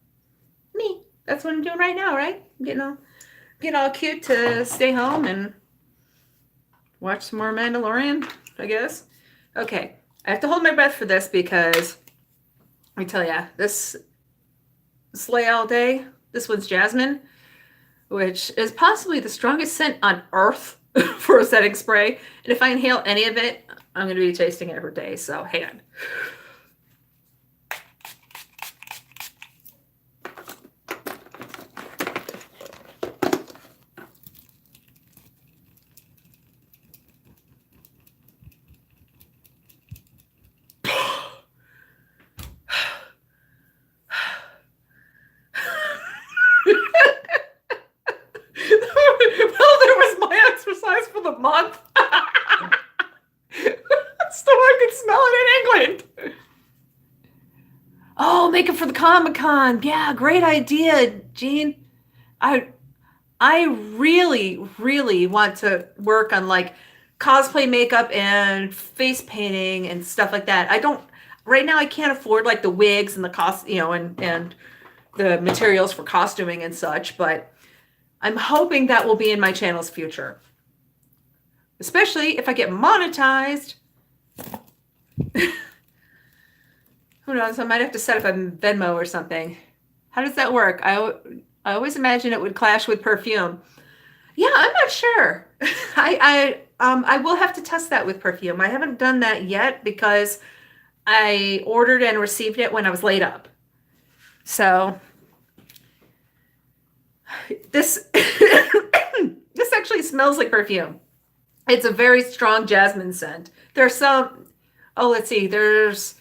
Me. That's what I'm doing right now, right? Getting all cute to stay home and watch some more Mandalorian, I guess. Okay. I have to hold my breath for this because Let me tell you, this Slay All Day, this one's jasmine, which is possibly the strongest scent on earth for a setting spray. And if I inhale any of it, I'm going to be tasting it every day. So hang on. Well, there was my exercise for the month. So I could smell it in England. Oh, make it for the Comic-Con. Yeah, great idea, Jean. I really, really want to work on like cosplay makeup and face painting and stuff like that. I don't right now I can't afford like the wigs and the cost, and the materials for costuming and such, but I'm hoping that will be in my channel's future. Especially if I get monetized. Who knows? I might have to set up a Venmo or something. How does that work? I always imagine it would clash with perfume. Yeah, I'm not sure. I will have to test that with perfume. I haven't done that yet because I ordered and received it when I was laid up. So this this actually smells like perfume. It's a very strong jasmine scent. There's some, oh, let's see. There's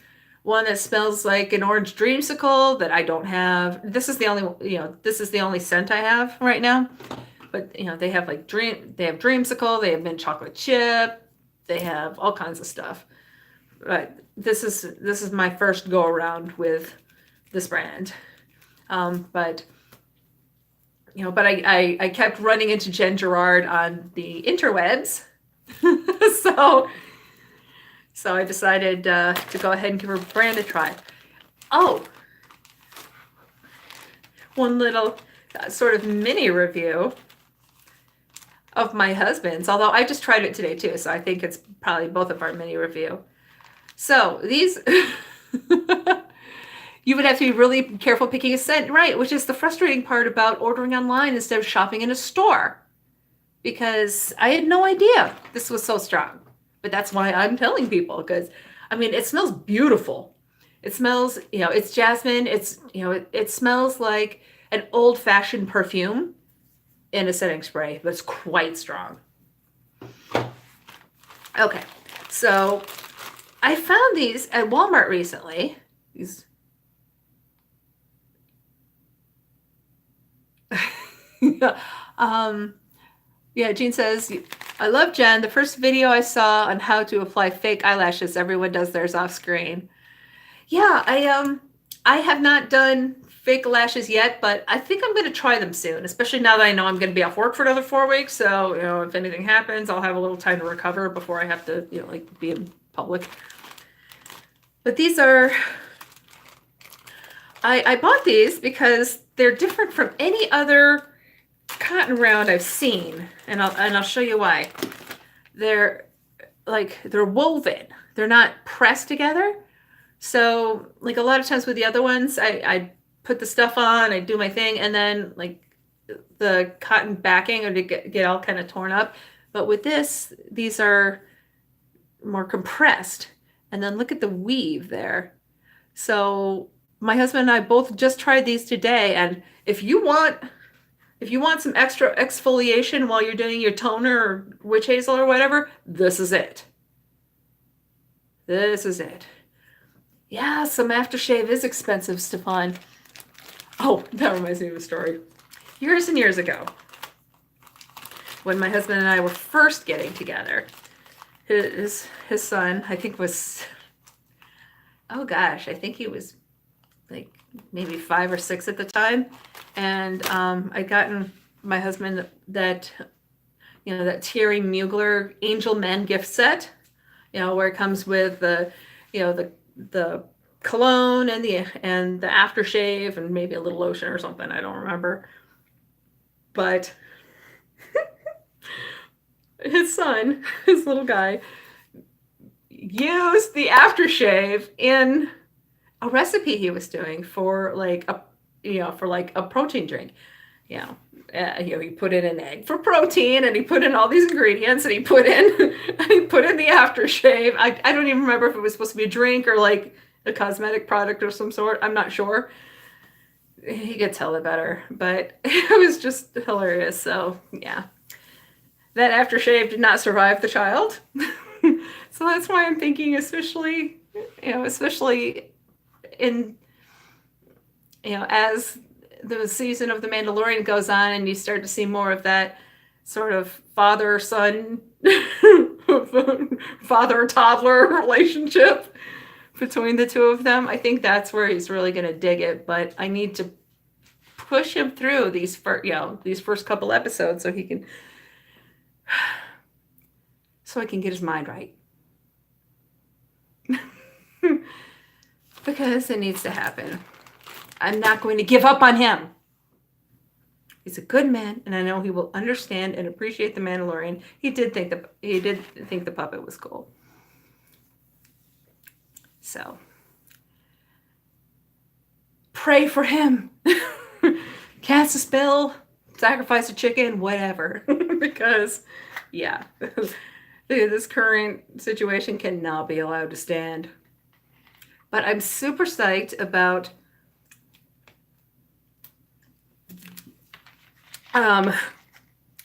one that smells like an orange dreamsicle that I don't have. This is the only scent I have right now. But they have like they have dreamsicle, they have mint chocolate chip, they have all kinds of stuff. But this is my first go around with this brand. But I kept running into Jen Gerard on the interwebs. So I decided to go ahead and give her brand a try. Oh, one little sort of mini review of my husband's, although I just tried it today too, so I think it's probably both of our mini review. So these, you would have to be really careful picking a scent, right? Which is the frustrating part about ordering online instead of shopping in a store. Because I had no idea this was so strong. But that's why I'm telling people, because it smells beautiful. It smells, it's jasmine. It's, it smells like an old-fashioned perfume in a setting spray, but it's quite strong. Okay, so I found these at Walmart recently. These. Yeah, Jean says, I love Jen. The first video I saw on how to apply fake eyelashes, everyone does theirs off screen. Yeah, I have not done fake lashes yet, but I think I'm going to try them soon, especially now that I know I'm going to be off work for another 4 weeks. So, if anything happens, I'll have a little time to recover before I have to, be in public. But these are, I bought these because they're different from any other cotton round I've seen, and I'll show you why. They're woven. They're not pressed together. So like a lot of times with the other ones, I put the stuff on, I do my thing, and then like the cotton backing or to get all kind of torn up. But with this, these are more compressed. And then look at the weave there. So my husband and I both just tried these today, and if you want some extra exfoliation while you're doing your toner or witch hazel or whatever, this is it. This is it. Yeah, some aftershave is expensive, Stefan. Oh, that reminds me of a story. Years and years ago, when my husband and I were first getting together, his son, I think was, oh gosh, I think he was like maybe 5 or 6 at the time. And I'd gotten my husband that Thierry Mugler Angel Men gift set, where it comes with the cologne and the aftershave and maybe a little lotion or something. I don't remember. But his son, his little guy, used the aftershave in a recipe he was doing for like a protein drink. He put in an egg for protein, and he put in all these ingredients, and he put in the aftershave. I don't even remember if it was supposed to be a drink or like a cosmetic product of some sort. I'm not sure. He could tell it better, but it was just hilarious. So yeah, that aftershave did not survive the child. So that's why I'm thinking, especially in, as the season of The Mandalorian goes on and you start to see more of that sort of father-son, father-toddler relationship between the two of them, I think that's where he's really going to dig it. But I need to push him through these first couple episodes so I can get his mind right. Because it needs to happen. I'm not going to give up on him. He's a good man, and I know he will understand and appreciate the Mandalorian. He did think the puppet was cool. So pray for him. Cast a spell, sacrifice a chicken, whatever. Because yeah, this current situation cannot be allowed to stand. But I'm super psyched about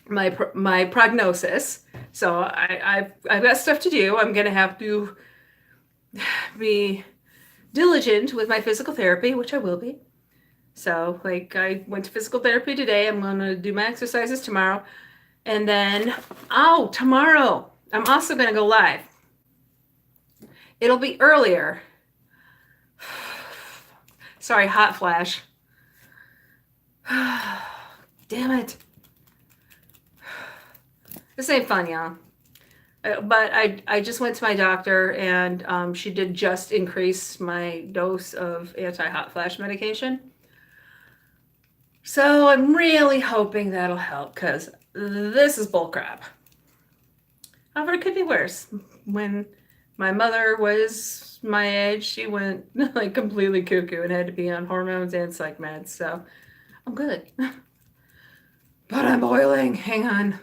my prognosis. So I've got stuff to do. I'm gonna have to be diligent with my physical therapy, which I will be. So like I went to physical therapy today. I'm gonna do my exercises tomorrow, and then tomorrow I'm also gonna go live. It'll be earlier. Sorry, hot flash. Damn it. This ain't fun, y'all. But I just went to my doctor, and she did just increase my dose of anti-hot flash medication. So I'm really hoping that'll help, because this is bullcrap. However, it could be worse. When my mother was my age, she went like completely cuckoo and had to be on hormones and psych meds. So I'm good. But I'm boiling. Hang on.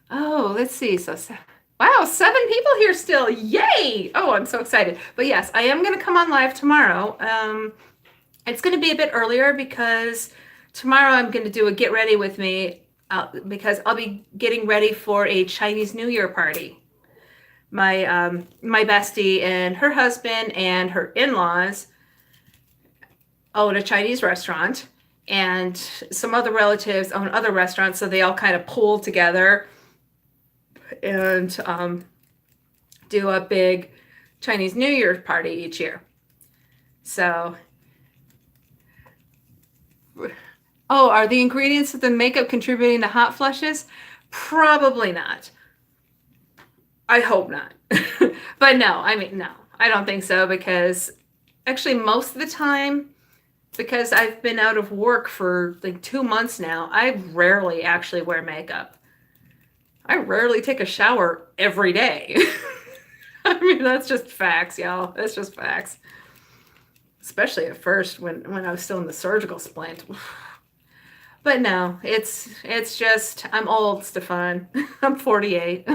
Oh, let's see. So, wow, 7 people here still. Yay! Oh, I'm so excited. But yes, I am going to come on live tomorrow. It's going to be a bit earlier because tomorrow I'm going to do a get ready with me because I'll be getting ready for a Chinese New Year party. My bestie and her husband and her in-laws own a Chinese restaurant, and some other relatives own other restaurants, so they all kind of pool together and do a big Chinese New Year party each year. So, are the ingredients of the makeup contributing to hot flushes? Probably not. I hope not. But no, I don't think so, because actually most of the time, because I've been out of work for like 2 months now, I rarely actually wear makeup. I rarely take a shower every day. I mean, that's just facts, y'all. That's just facts. Especially at first when I was still in the surgical splint. But no, it's just, I'm old, Stefan. I'm 48.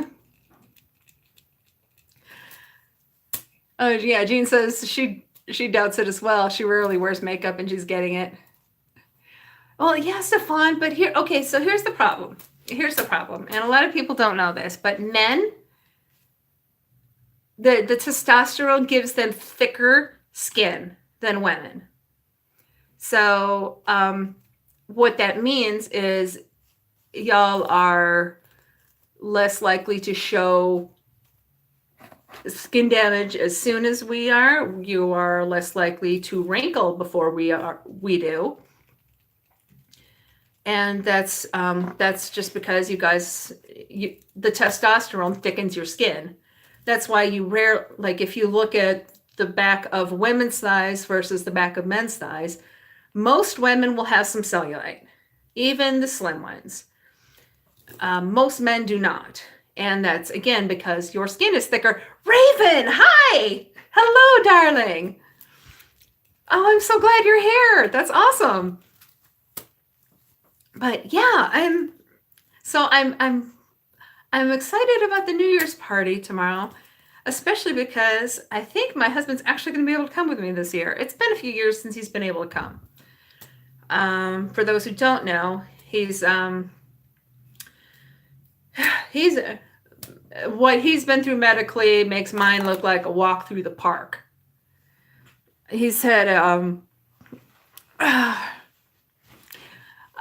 Oh, yeah, Jean says she doubts it as well. She rarely wears makeup and she's getting it. Well, yeah, Stefan, but so here's the problem. Here's the problem. And a lot of people don't know this, but men, the testosterone gives them thicker skin than women. So what that means is y'all are less likely to show skin damage as soon as we are. You are less likely to wrinkle before we do. And that's just because you guys, the testosterone thickens your skin. That's why if you look at the back of women's thighs versus the back of men's thighs, most women will have some cellulite, even the slim ones. Most men do not. And that's, again, because your skin is thicker. Raven, hi! Hello, darling. Oh, I'm so glad you're here. That's awesome. But yeah, I'm excited about the New Year's party tomorrow, especially because I think my husband's actually going to be able to come with me this year. It's been a few years since he's been able to come. For those who don't know, he's what he's been through medically makes mine look like a walk through the park. He said,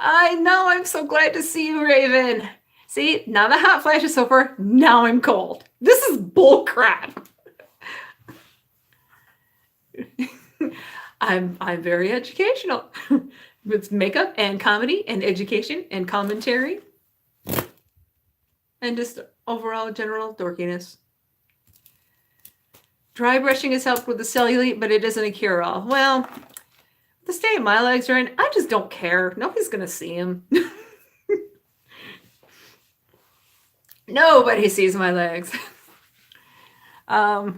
I know, I'm so glad to see you, Raven. See, now the hot flash is over. Now I'm cold. This is bull crap. I'm very educational. It's makeup and comedy and education and commentary. And just overall general dorkiness. Dry brushing has helped with the cellulite, but it isn't a cure-all. Well, the state my legs are in, I just don't care. Nobody's going to see them. Nobody sees my legs. I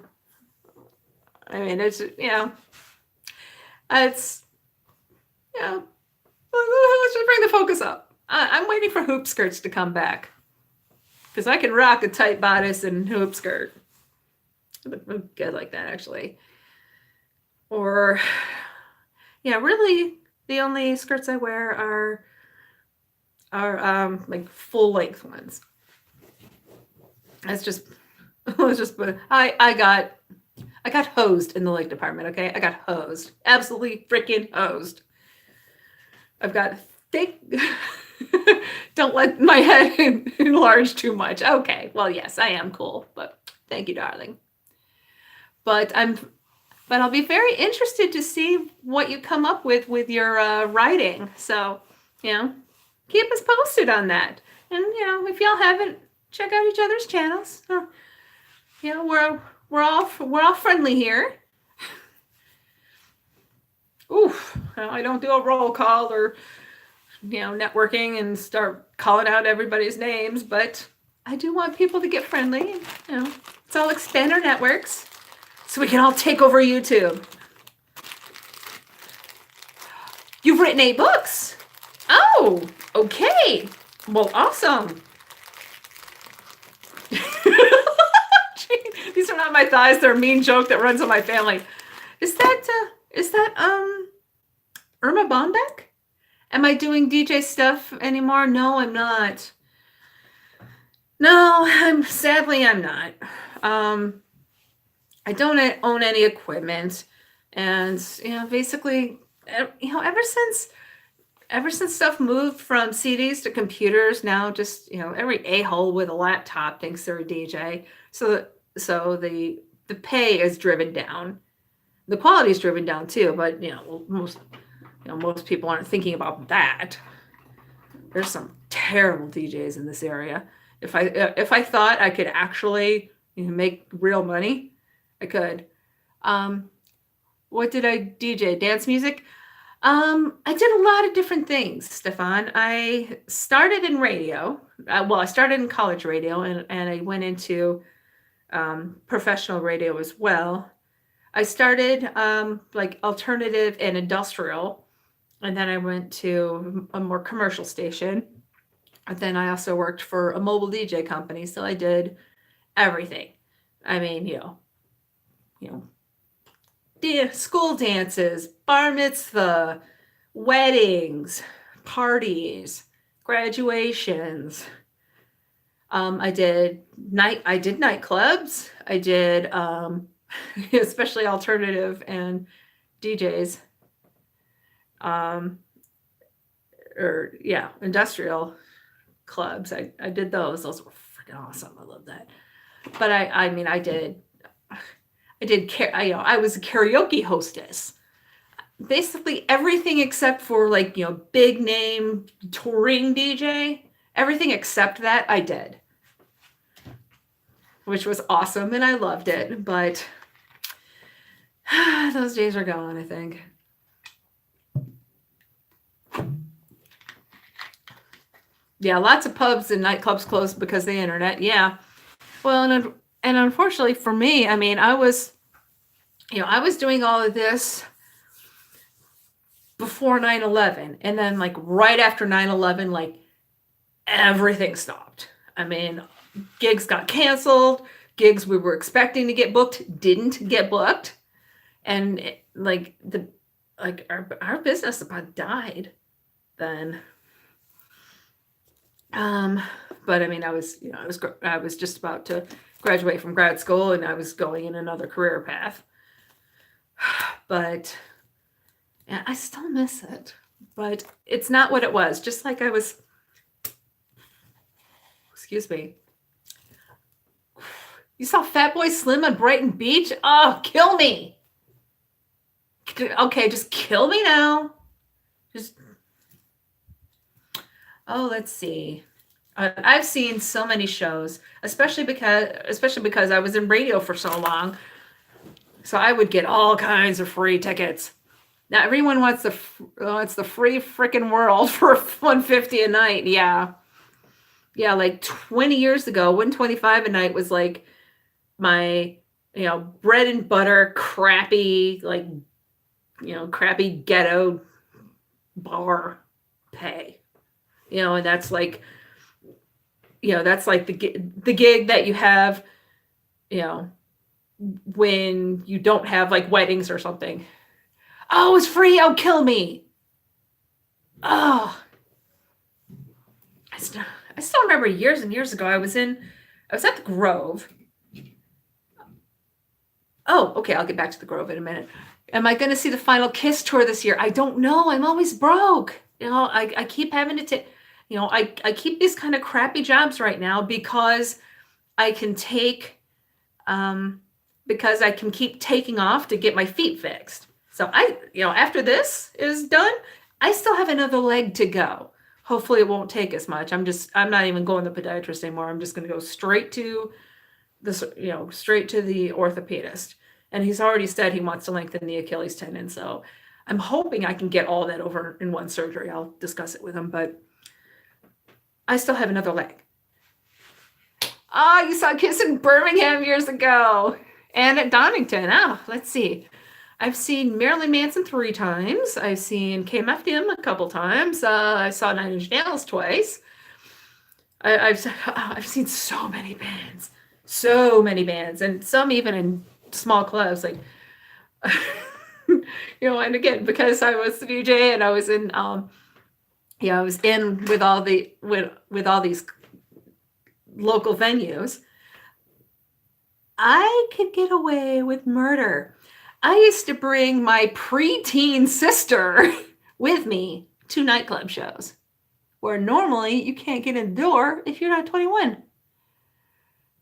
mean, it's, let's just bring the focus up. I'm waiting for hoop skirts to come back. Because I can rock a tight bodice and hoop skirt. Good like that, actually. Or, really, the only skirts I wear are like full length ones. It's just I got hosed in the leg department. Okay, I got hosed, absolutely freaking hosed. I've got thick. Don't let my head enlarge too much. Okay, well, yes, I am cool, but thank you, darling. But I'll be very interested to see what you come up with your writing. So, keep us posted on that. And if y'all haven't, check out each other's channels. We're all friendly here. Oof, I don't do a roll call or networking and start calling out everybody's names, but I do want people to get friendly. Let's all expand our networks so we can all take over YouTube. You've written 8 books. Oh, okay. Well, awesome. These are not my thighs. They're a mean joke that runs in my family. Is that Irma Bombeck? Am I doing DJ stuff anymore? No, I'm not. No, sadly I'm not. I don't own any equipment, and basically, ever since stuff moved from CDs to computers, now just every a-hole with a laptop thinks they're a DJ. So the pay is driven down, the quality is driven down too. But most people aren't thinking about that. There's some terrible DJs in this area. If I thought I could actually make real money, I could. What did I DJ? Dance music? I did a lot of different things, Stefan. I started in radio. I started in college radio, and I went into professional radio as well. I started like alternative and industrial, and then I went to a more commercial station. And then I also worked for a mobile DJ company, so I did everything. I mean, school dances, bar mitzvah, weddings, parties, graduations. I did nightclubs. I did especially alternative and DJs. Industrial clubs. I did those. Those were freaking awesome. I love that. But I was a karaoke hostess. Basically everything except for big name touring DJ, everything except that I did, which was awesome and I loved it. But those days are gone, I think. Yeah, lots of pubs and nightclubs closed because of the internet. Yeah. Well, and unfortunately for me, I mean, I was doing all of this before 9/11, and then like right after 9/11, like everything stopped. I mean, gigs got canceled, gigs we were expecting to get booked didn't get booked, and our business about died then. But I mean, I was just about to graduate from grad school, and I was going in another career path. But yeah, I still miss it, but it's not what it was. Just like I was, excuse me. You saw Fatboy Slim on Brighton Beach? Oh, kill me. Okay, just kill me now. Just, oh, let's see. I've seen so many shows, especially because I was in radio for so long. So I would get all kinds of free tickets. Now everyone wants the free freaking world for $150 a night. Yeah. Yeah, like 20 years ago, $125 a night was like my, bread and butter, crappy, like, crappy ghetto bar pay. And that's like, that's like the gig that you have, when you don't have like weddings or something. Oh, it's free. Oh, kill me. Oh, I still remember years and years ago, I was at the Grove. Oh, okay. I'll get back to the Grove in a minute. Am I going to see the Final Kiss tour this year? I don't know. I'm always broke. I keep having to take, I keep these kind of crappy jobs right now because I can because I can keep taking off to get my feet fixed. So after this is done, I still have another leg to go. Hopefully it won't take as much. I'm not even going to the podiatrist anymore. I'm just going to go straight to the orthopedist. And he's already said he wants to lengthen the Achilles tendon. So I'm hoping I can get all that over in one surgery. I'll discuss it with him, but I still have another leg. You saw Kiss in Birmingham years ago. And at Donington. Let's see. I've seen Marilyn Manson 3 times. I've seen KMFDM a couple times. I saw Nine Inch Nails twice. I've seen so many bands, and some even in small clubs. Like, and again, because I was the DJ and I was in, I was in with all these local venues. I could get away with murder. I used to bring my preteen sister with me to nightclub shows where normally you can't get in the door if you're not 21.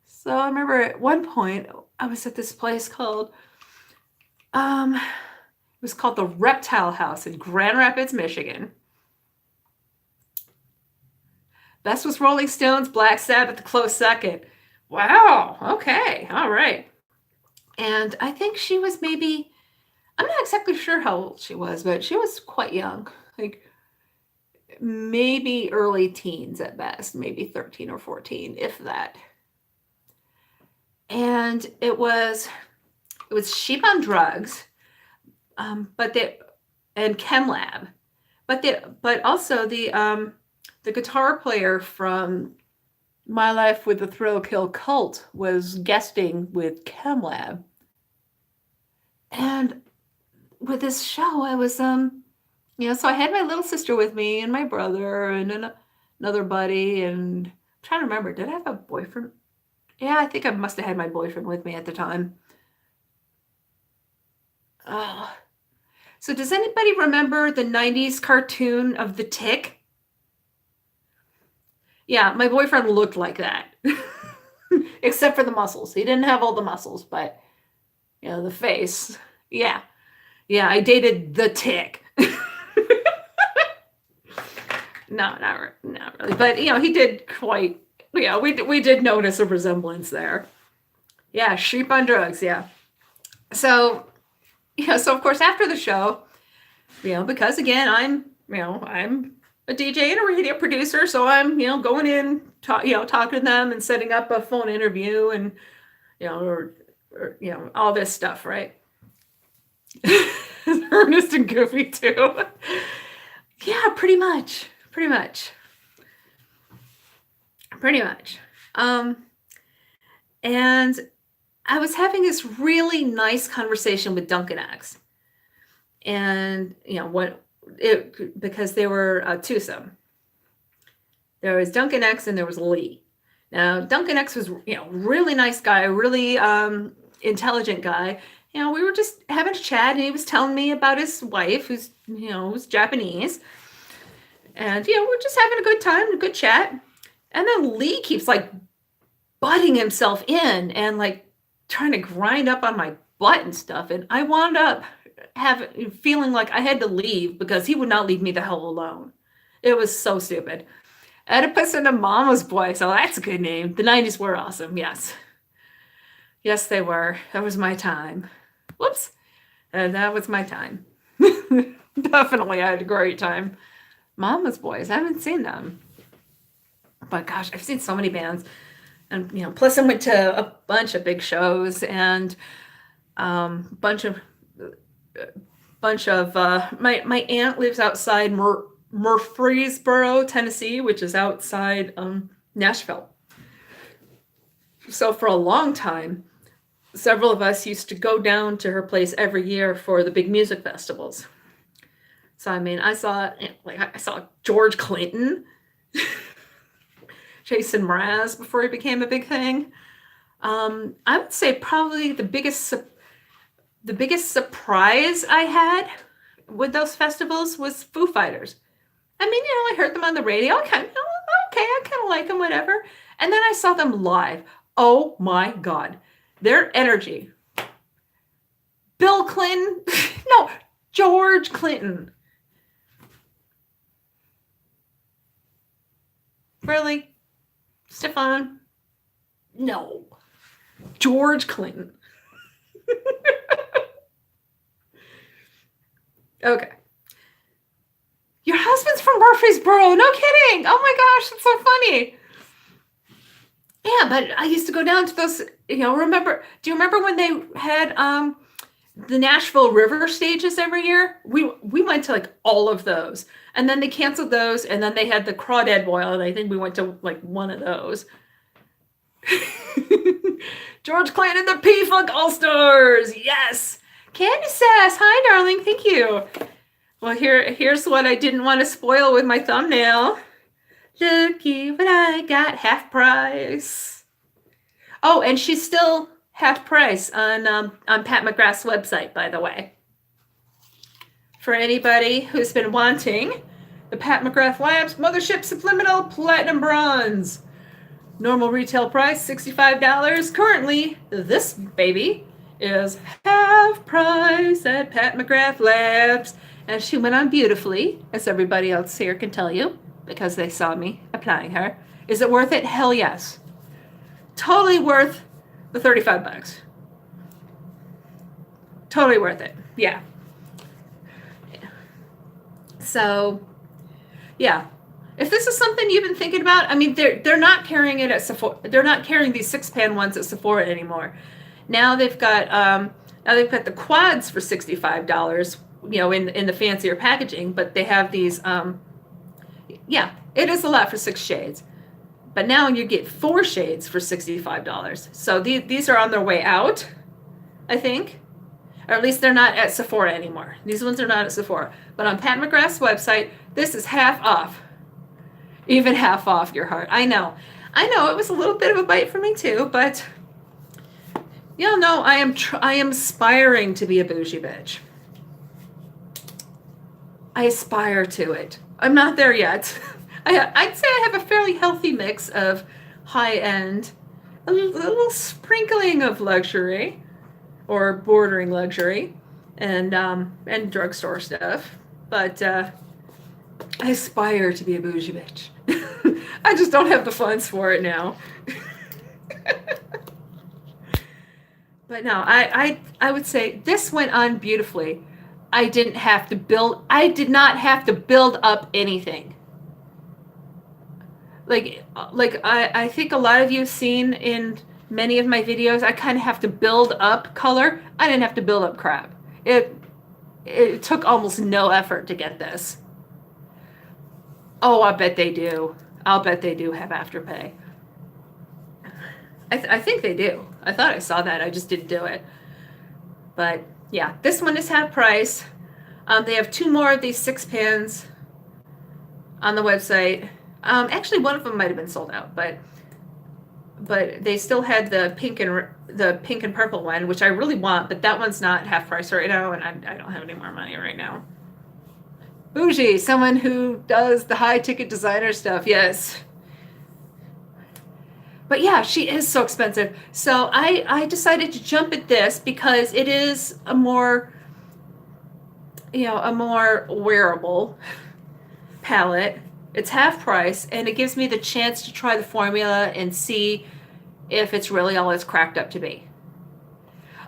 So I remember at one point I was at this place called, it was called the Reptile House in Grand Rapids, Michigan. Best was Rolling Stones, Black Sabbath, a close second. Wow. Okay. All right. And I think she was maybe, I'm not exactly sure how old she was, but she was quite young, like maybe early teens at best, maybe 13 or 14, if that. And it was Sheep on Drugs, and Chem Lab, but also the guitar player from My Life with the Thrill Kill Cult was guesting with Chem Lab. And with this show, I was, so I had my little sister with me and my brother and another buddy. And I'm trying to remember, did I have a boyfriend? Yeah, I think I must have had my boyfriend with me at the time. So does anybody remember the 90s cartoon of The Tick? Yeah, my boyfriend looked like that. Except for the muscles. He didn't have all the muscles, but the face. Yeah. Yeah, I dated The Tick. No, not really. But he did quite, we did notice a resemblance there. Yeah, Sheep on Drugs, yeah. So of course after the show, because again, I'm a DJ and a radio producer, so I'm, going in, talking to them and setting up a phone interview and, or all this stuff, right? Earnest and goofy too. Yeah, pretty much. And I was having this really nice conversation with Duncan X. And, because they were a twosome. There was Duncan X and there was Lee. Now, Duncan X was, really nice guy, really intelligent guy. We were just having a chat and he was telling me about his wife who's Japanese. And, we're just having a good time, a good chat. And then Lee keeps like butting himself in and like trying to grind up on my butt and stuff. And I wound up feeling like I had to leave because he would not leave me the hell alone. It was so stupid. Oedipus and a Mama's Boy. So that's a good name. The 90s were awesome. Yes. Yes, they were. That was my time. Whoops. That was my time. Definitely, I had a great time. Mama's Boys. I haven't seen them. But gosh, I've seen so many bands. And, plus I went to a bunch of big shows and bunch of my aunt lives outside Murfreesboro, Tennessee, which is outside Nashville. So for a long time, several of us used to go down to her place every year for the big music festivals. So I saw George Clinton, Jason Mraz before he became a big thing. I would say probably the biggest surprise I had with those festivals was Foo Fighters. I heard them on the radio. I kind of like them, whatever. And then I saw them live. Oh my God. Their energy. Bill Clinton. No, George Clinton. Really? Stefan? No. George Clinton. Okay. Your husband's from Murfreesboro. No kidding. Oh my gosh, that's so funny. Yeah, but I used to go down to those, do you remember when they had the Nashville River stages every year? We went to like all of those. And then they canceled those and then they had the Crawdad Boil and I think we went to like one of those. George Clinton and the P-Funk All-Stars. Yes. Candy Sass. Hi, darling. Thank you. Well, here's what I didn't want to spoil with my thumbnail. Looky what I got. Half price. Oh, and she's still half price on Pat McGrath's website, by the way. For anybody who's been wanting the Pat McGrath Labs Mothership Subliminal Platinum Bronze. Normal retail price, $65. Currently, this baby is half price at Pat McGrath Labs. And she went on beautifully, as everybody else here can tell you, because they saw me applying her. Is it worth it? Hell yes. Totally worth the $35. Totally worth it. Yeah. So, yeah. If this is something you've been thinking about, they're not carrying it at Sephora. They're not carrying these 6-pan ones at Sephora anymore. Now they've got the quads for $65, in the fancier packaging, but they have these it is a lot for 6 shades. But now you get 4 shades for $65. So these are on their way out, I think. Or at least they're not at Sephora anymore. These ones are not at Sephora. But on Pat McGrath's website, this is half off. Even half off your heart. I know. It was a little bit of a bite for me too, but y'all know I am aspiring to be a bougie bitch. I aspire to it. I'm not there yet. I'd say I have a fairly healthy mix of high-end, a little sprinkling of luxury, or bordering luxury, and drugstore stuff. But I aspire to be a bougie bitch. I just don't have the funds for it now. But no, I would say this went on beautifully. I did not have to build up anything. I think a lot of you have seen in many of my videos, I kind of have to build up color. I didn't have to build up crap. It took almost no effort to get this. Oh, I bet they do. I'll bet they do have Afterpay. I think they do. I thought I saw that. I just didn't do it. But yeah, this one is half price. They have 2 more of these 6 pans on the website. Actually, one of them might have been sold out, but they still had the pink and purple one, which I really want, but that one's not half price right now, and I don't have any more money right now. Bougie, someone who does the high ticket designer stuff, yes. But yeah, she is so expensive. So I decided to jump at this because it is a more wearable palette. It's half price, and it gives me the chance to try the formula and see if it's really all it's cracked up to be.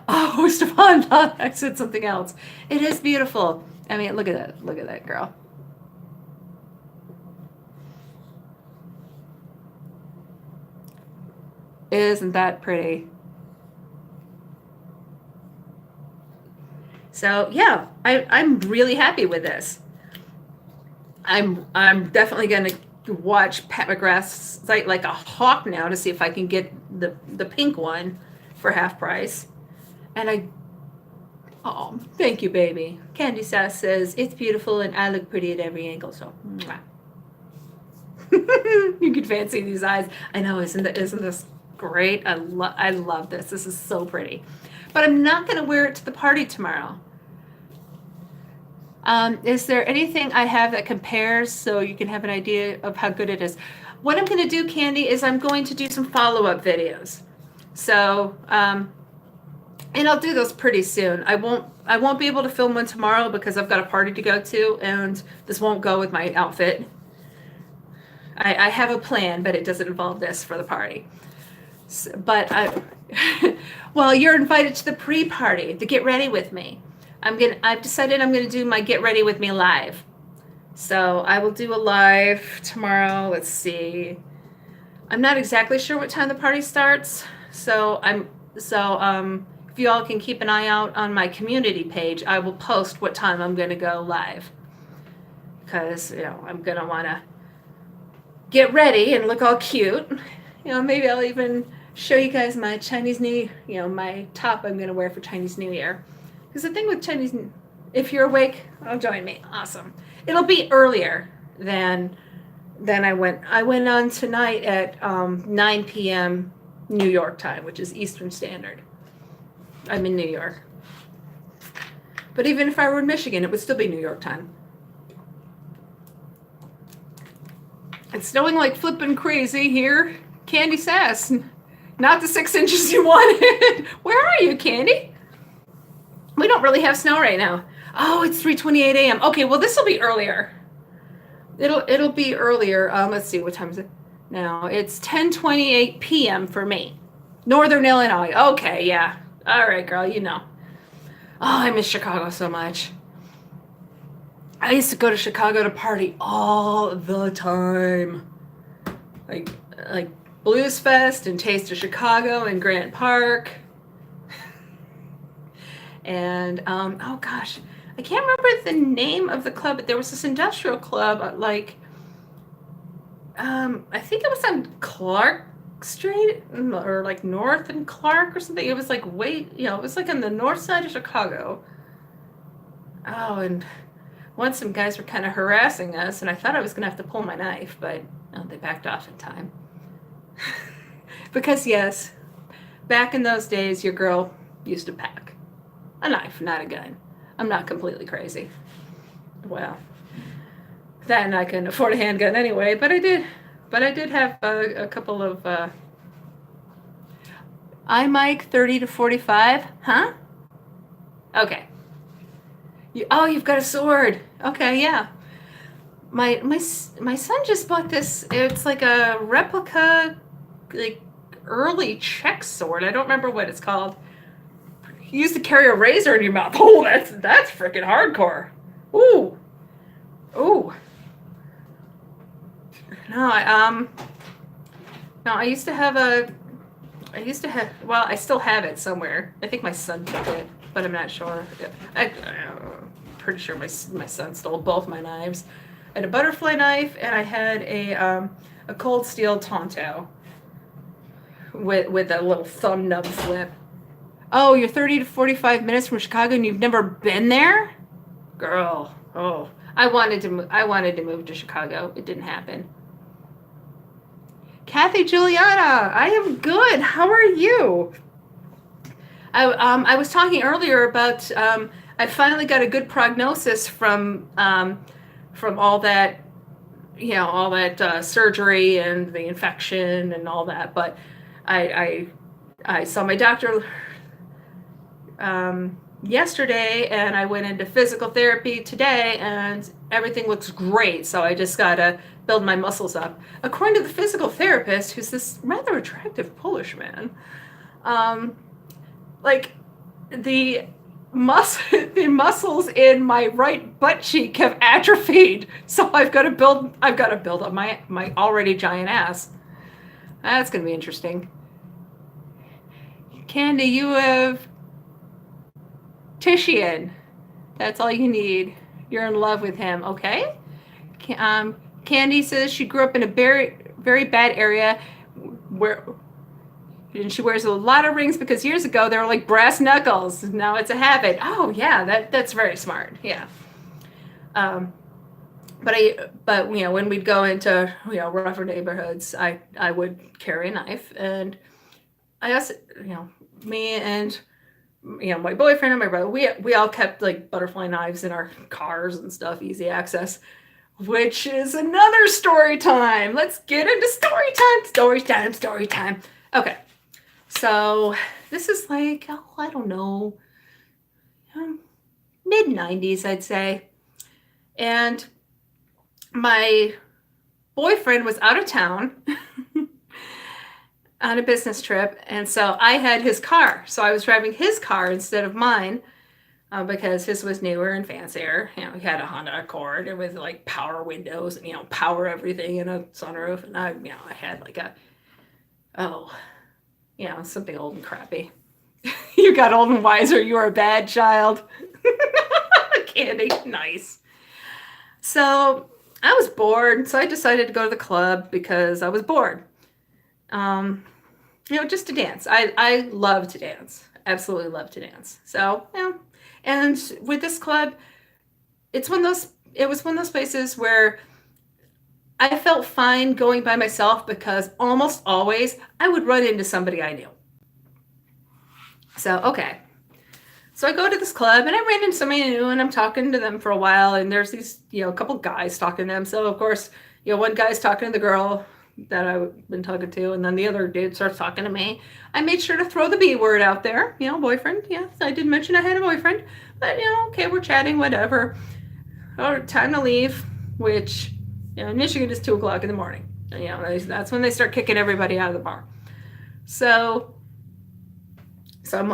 Oh, Stefan, I said something else. It is beautiful. I mean, look at that. Look at that girl. Isn't that pretty? So yeah, I'm really happy with this. I'm definitely going to watch Pat McGrath's site like a hawk now to see if I can get the pink one for half price. And oh, thank you, baby. Candy Sass says, it's beautiful and I look pretty at every angle, so mwah. You can fancy these eyes. I know, isn't this great? I love this. This is so pretty. But I'm not going to wear it to the party tomorrow. Is there anything I have that compares so you can have an idea of how good it is? What I'm going to do, Candy, is I'm going to do some follow-up videos. So, and I'll do those pretty soon. I won't be able to film one tomorrow because I've got a party to go to, and this won't go with my outfit. I have a plan, but it doesn't involve this for the party. So, but well, you're invited to the pre-party to get ready with me. I've decided I'm gonna do my get ready with me live. So I will do a live tomorrow. Let's see. I'm not exactly sure what time the party starts. So if you all can keep an eye out on my community page, I will post what time I'm gonna go live. Because I'm gonna wanna get ready and look all cute. Maybe I'll even show you guys my Chinese New, my top I'm gonna wear for Chinese New Year. Because the thing with Chinese, if you're awake, join me. Awesome. It'll be earlier than I went. I went on tonight at 9 p.m. New York time, which is Eastern Standard. I'm in New York. But even if I were in Michigan, it would still be New York time. It's snowing like flippin' crazy here. Candy Sass. Not the 6 inches you wanted. Where are you, Candy? We don't really have snow right now. Oh, it's 3:28 a.m. Okay, well, this will be earlier. It'll be earlier. Let's see, what time is it now? It's 10:28 p.m. for me. Northern Illinois. Okay, yeah. All right, girl, Oh, I miss Chicago so much. I used to go to Chicago to party all the time. Like Blues Fest and Taste of Chicago in Grant Park. And, oh gosh, I can't remember the name of the club, but there was this industrial club, I think it was on Clark Street, or like North and Clark or something. It was like it was like on the north side of Chicago. Oh, and once some guys were kind of harassing us, and I thought I was going to have to pull my knife, but they backed off in time. Because yes, back in those days, your girl used to pack a knife, not a gun. I'm not completely crazy. Well, that and I can afford a handgun anyway, but I did have a couple of iMic 30 to 45, huh? Okay. You've got a sword. Okay, yeah. My son just bought this. It's like a replica, like early Czech sword. I don't remember what it's called. You used to carry a razor in your mouth. Oh, that's freaking hardcore. Ooh. No, No, I used to have, well, I still have it somewhere. I think my son took it, but I'm not sure. I'm pretty sure my son stole both my knives. I had a butterfly knife, and I had a cold steel Tonto with a little thumb nub flip. Oh, you're 30 to 45 minutes from Chicago and you've never been there? Girl, oh. I wanted to move to Chicago. It didn't happen. Kathy Juliana, I am good. How are you? I was talking earlier about I finally got a good prognosis from all that, all that surgery and the infection and all that. But I saw my doctor yesterday, and I went into physical therapy today, and everything looks great. So I just gotta build my muscles up. According to the physical therapist, who's this rather attractive Polish man, like the muscles in my right butt cheek have atrophied. So I've got to build up my already giant ass. That's gonna be interesting. Candy, you have Titian. That's all you need. You're in love with him, okay? Candy says she grew up in a very, very bad area and she wears a lot of rings because years ago they were like brass knuckles. Now it's a habit. Oh yeah, that's very smart. Yeah. But when we'd go into rougher neighborhoods, I would carry a knife, and I also me and my boyfriend and my brother, we all kept like butterfly knives in our cars and stuff, easy access, which is another story time. Let's get into story time. Okay, so this is like, I don't know, mid-90s, I'd say. And my boyfriend was out of town on a business trip, and so I had his car. So I was driving his car instead of mine because his was newer and fancier. He had a Honda Accord and with like power windows and power everything and a sunroof. And I had like something old and crappy. You got old and wiser. You were a bad child. Candy, nice. So I was bored, so I decided to go to the club because I was bored. Just to dance. I love to dance. Absolutely love to dance. So, and with this club, it was one of those places where I felt fine going by myself because almost always I would run into somebody I knew. So, okay. So I go to this club and I ran into somebody new and I'm talking to them for a while, and there's these, a couple guys talking to them. So of course, one guy's talking to the girl that I've been talking to, and then the other dude starts talking to me. I made sure to throw the B word out there, boyfriend. Yeah, I did mention I had a boyfriend, but okay, we're chatting, whatever. Oh, time to leave, which, in Michigan is 2:00 in the morning. That's when they start kicking everybody out of the bar. So I'm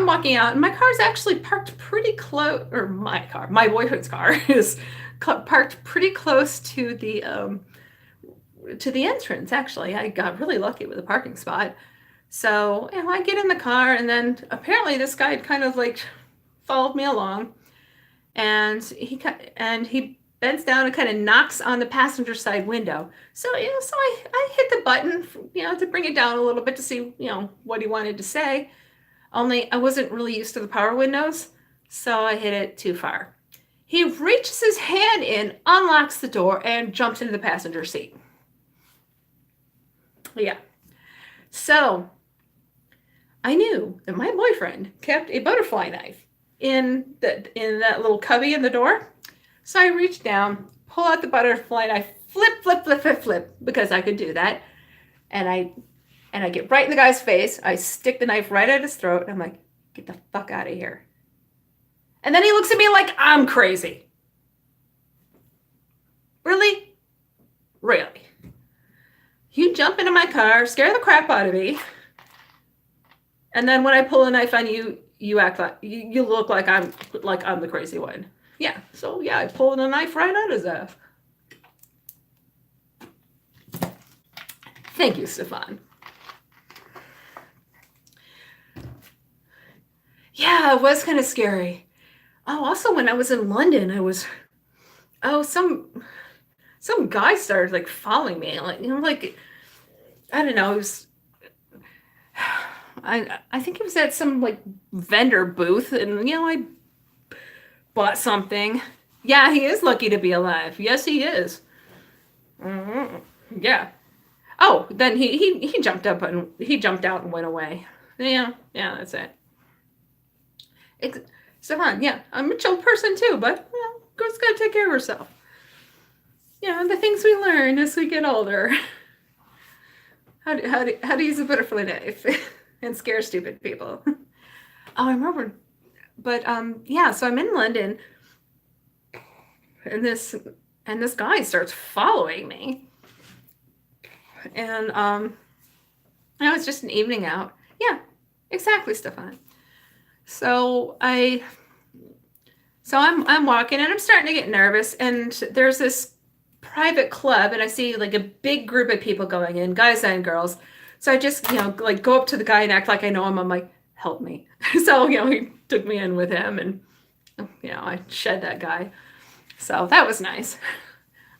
walking out, and my car's actually parked pretty close, or my boyfriend's car is parked pretty close to the entrance. Actually, I got really lucky with a parking spot. So I get in the car, and then apparently this guy had kind of like followed me along, and he bends down and kind of knocks on the passenger side window. So I hit the button to bring it down a little bit to see what he wanted to say. Only I wasn't really used to the power windows, so I hit it too far. He reaches his hand in, unlocks the door, and jumps into the passenger seat. Yeah. So I knew that my boyfriend kept a butterfly knife in that little cubby in the door. So I reached down, pull out the butterfly knife, flip, because I could do that. And I get right in the guy's face. I stick the knife right at his throat, and I'm like, get the fuck out of here. And then he looks at me like I'm crazy. Really? Really? You jump into my car, scare the crap out of me, and then when I pull a knife on you, you act like you look like I'm the crazy one. Yeah. So I pulled a knife right out of his ass. Thank you, Stefan. Yeah, it was kind of scary. Oh, also when I was in London, some guy started like following me, like like I don't know, it was I think it was at some like vendor booth, and I bought something. Yeah, he is lucky to be alive. Yes, he is. Mhm. Yeah. Oh, then he jumped up and he jumped out and went away. Yeah, that's it. Stefan, yeah, I'm a chill person too, but girl's gotta take care of herself. Yeah, the things we learn as we get older. How to use a butterfly knife and scare stupid people. Oh, I remember. But yeah, so I'm in London, and this guy starts following me, and it's just an evening out. Yeah, exactly, Stefan. So I'm walking, and I'm starting to get nervous, and there's this private club, and I see like a big group of people going in, guys and girls. So I just like go up to the guy and act like I know him. I'm like, help me. So he took me in with him, and I shed that guy. So that was nice.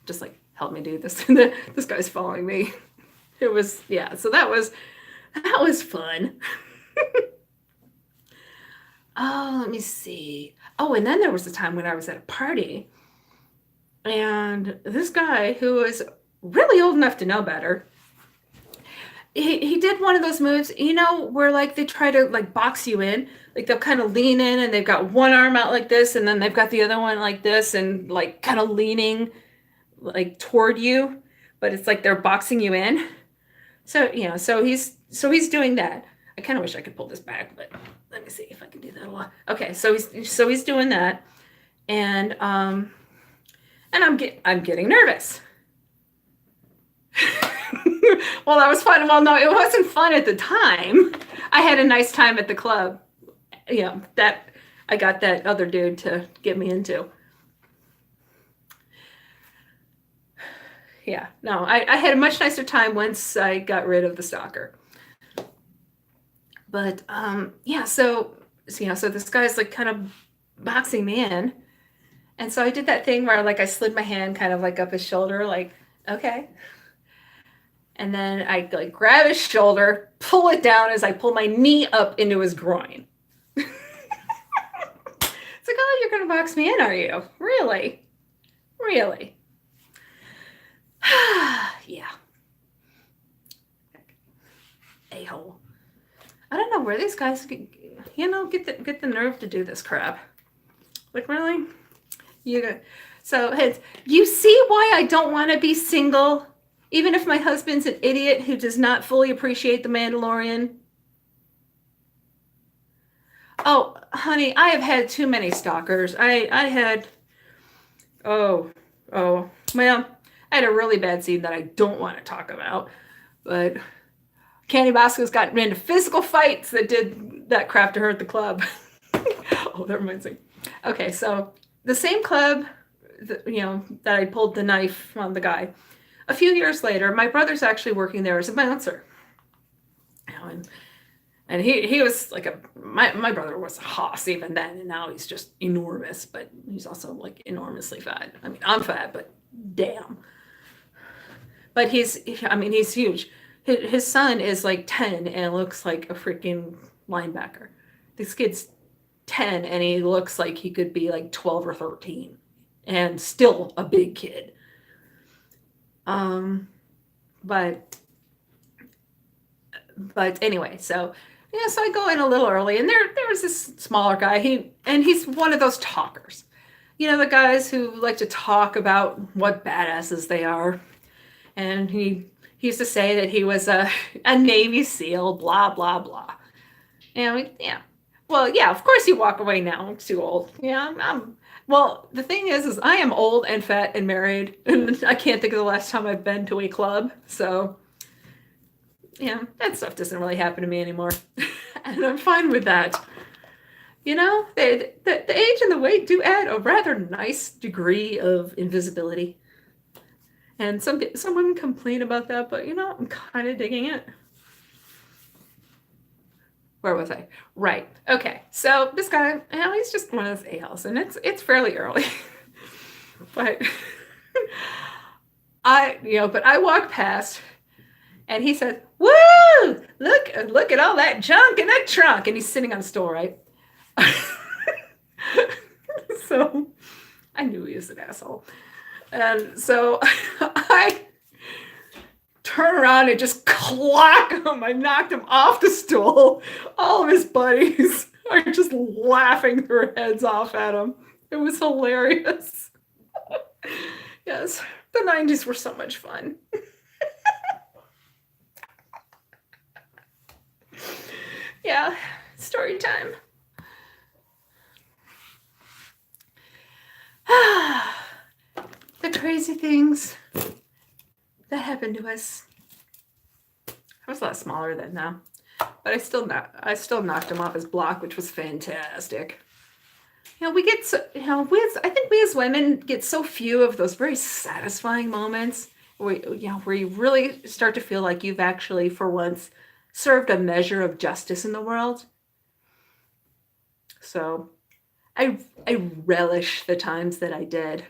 Just like, help me do this. This guy's following me. It was, yeah. So that was fun. Oh, let me see. Oh, and then there was a time when I was at a party, and this guy who was really old enough to know better, he did one of those moves, where like they try to like box you in. Like they'll kind of lean in, and they've got one arm out like this, and then they've got the other one like this, and like kind of leaning like toward you, but it's like they're boxing you in. So he's doing that. I kind of wish I could pull this back, but let me see if I can do that. Okay, so he's doing that, and I'm getting nervous. Well, that was fun. Well, no, it wasn't fun at the time. I had a nice time at the club. That I got that other dude to get me into. Yeah, no, I had a much nicer time once I got rid of the stalker. But yeah, so this guy's like kind of boxing me in, and so I did that thing where like I slid my hand kind of like up his shoulder, like okay, and then I like grab his shoulder, pull it down as I pull my knee up into his groin. It's like, oh, you're gonna box me in, are you? Really? Yeah. A-hole. I don't know where these guys get the nerve to do this crap. Like, really? So you see why I don't want to be single, even if my husband's an idiot who does not fully appreciate The Mandalorian? Oh, honey, I have had too many stalkers. Oh, well, I had a really bad scene that I don't want to talk about, but Candy Bosco's gotten into physical fights that did that crap to her at the club. Oh, that reminds me. Okay, so the same club, that I pulled the knife on the guy. A few years later, my brother's actually working there as a bouncer. And he was like my brother was a hoss even then, and now he's just enormous, but he's also like enormously fat. I mean, I'm fat, but damn. But he's huge. His son is like 10 and looks like a freaking linebacker. This kid's 10 and he looks like he could be like 12 or 13 and still a big kid. But anyway, so I go in a little early, and there was this smaller guy. He's one of those talkers. The guys who like to talk about what badasses they are. And he used to say that he was a Navy SEAL, blah, blah, blah. And yeah. Well, yeah, of course you walk away now. I'm too old. Yeah, well, the thing is I am old and fat and married, and I can't think of the last time I've been to a club. So, yeah, that stuff doesn't really happen to me anymore. And I'm fine with that. The age and the weight do add a rather nice degree of invisibility. And some women complain about that, but you know, I'm kind of digging it. Where was I? Right. Okay. So this guy, you know, he's just one of those a-holes, and it's fairly early. But I walked past and he said, "Woo! Look at all that junk in that trunk." And he's sitting on a stool, right? So I knew he was an asshole. And so I turn around and just clock him. I knocked him off the stool. All of his buddies are just laughing their heads off at him. It was hilarious. Yes, the 90s were so much fun. Yeah, story time. The crazy things that happened to us. I was a lot smaller then now, but I still knocked him off his block, which was fantastic. You know, we get so, you know, I think we as women get so few of those very satisfying moments where you really start to feel like you've actually, for once, served a measure of justice in the world. So I relish the times that I did.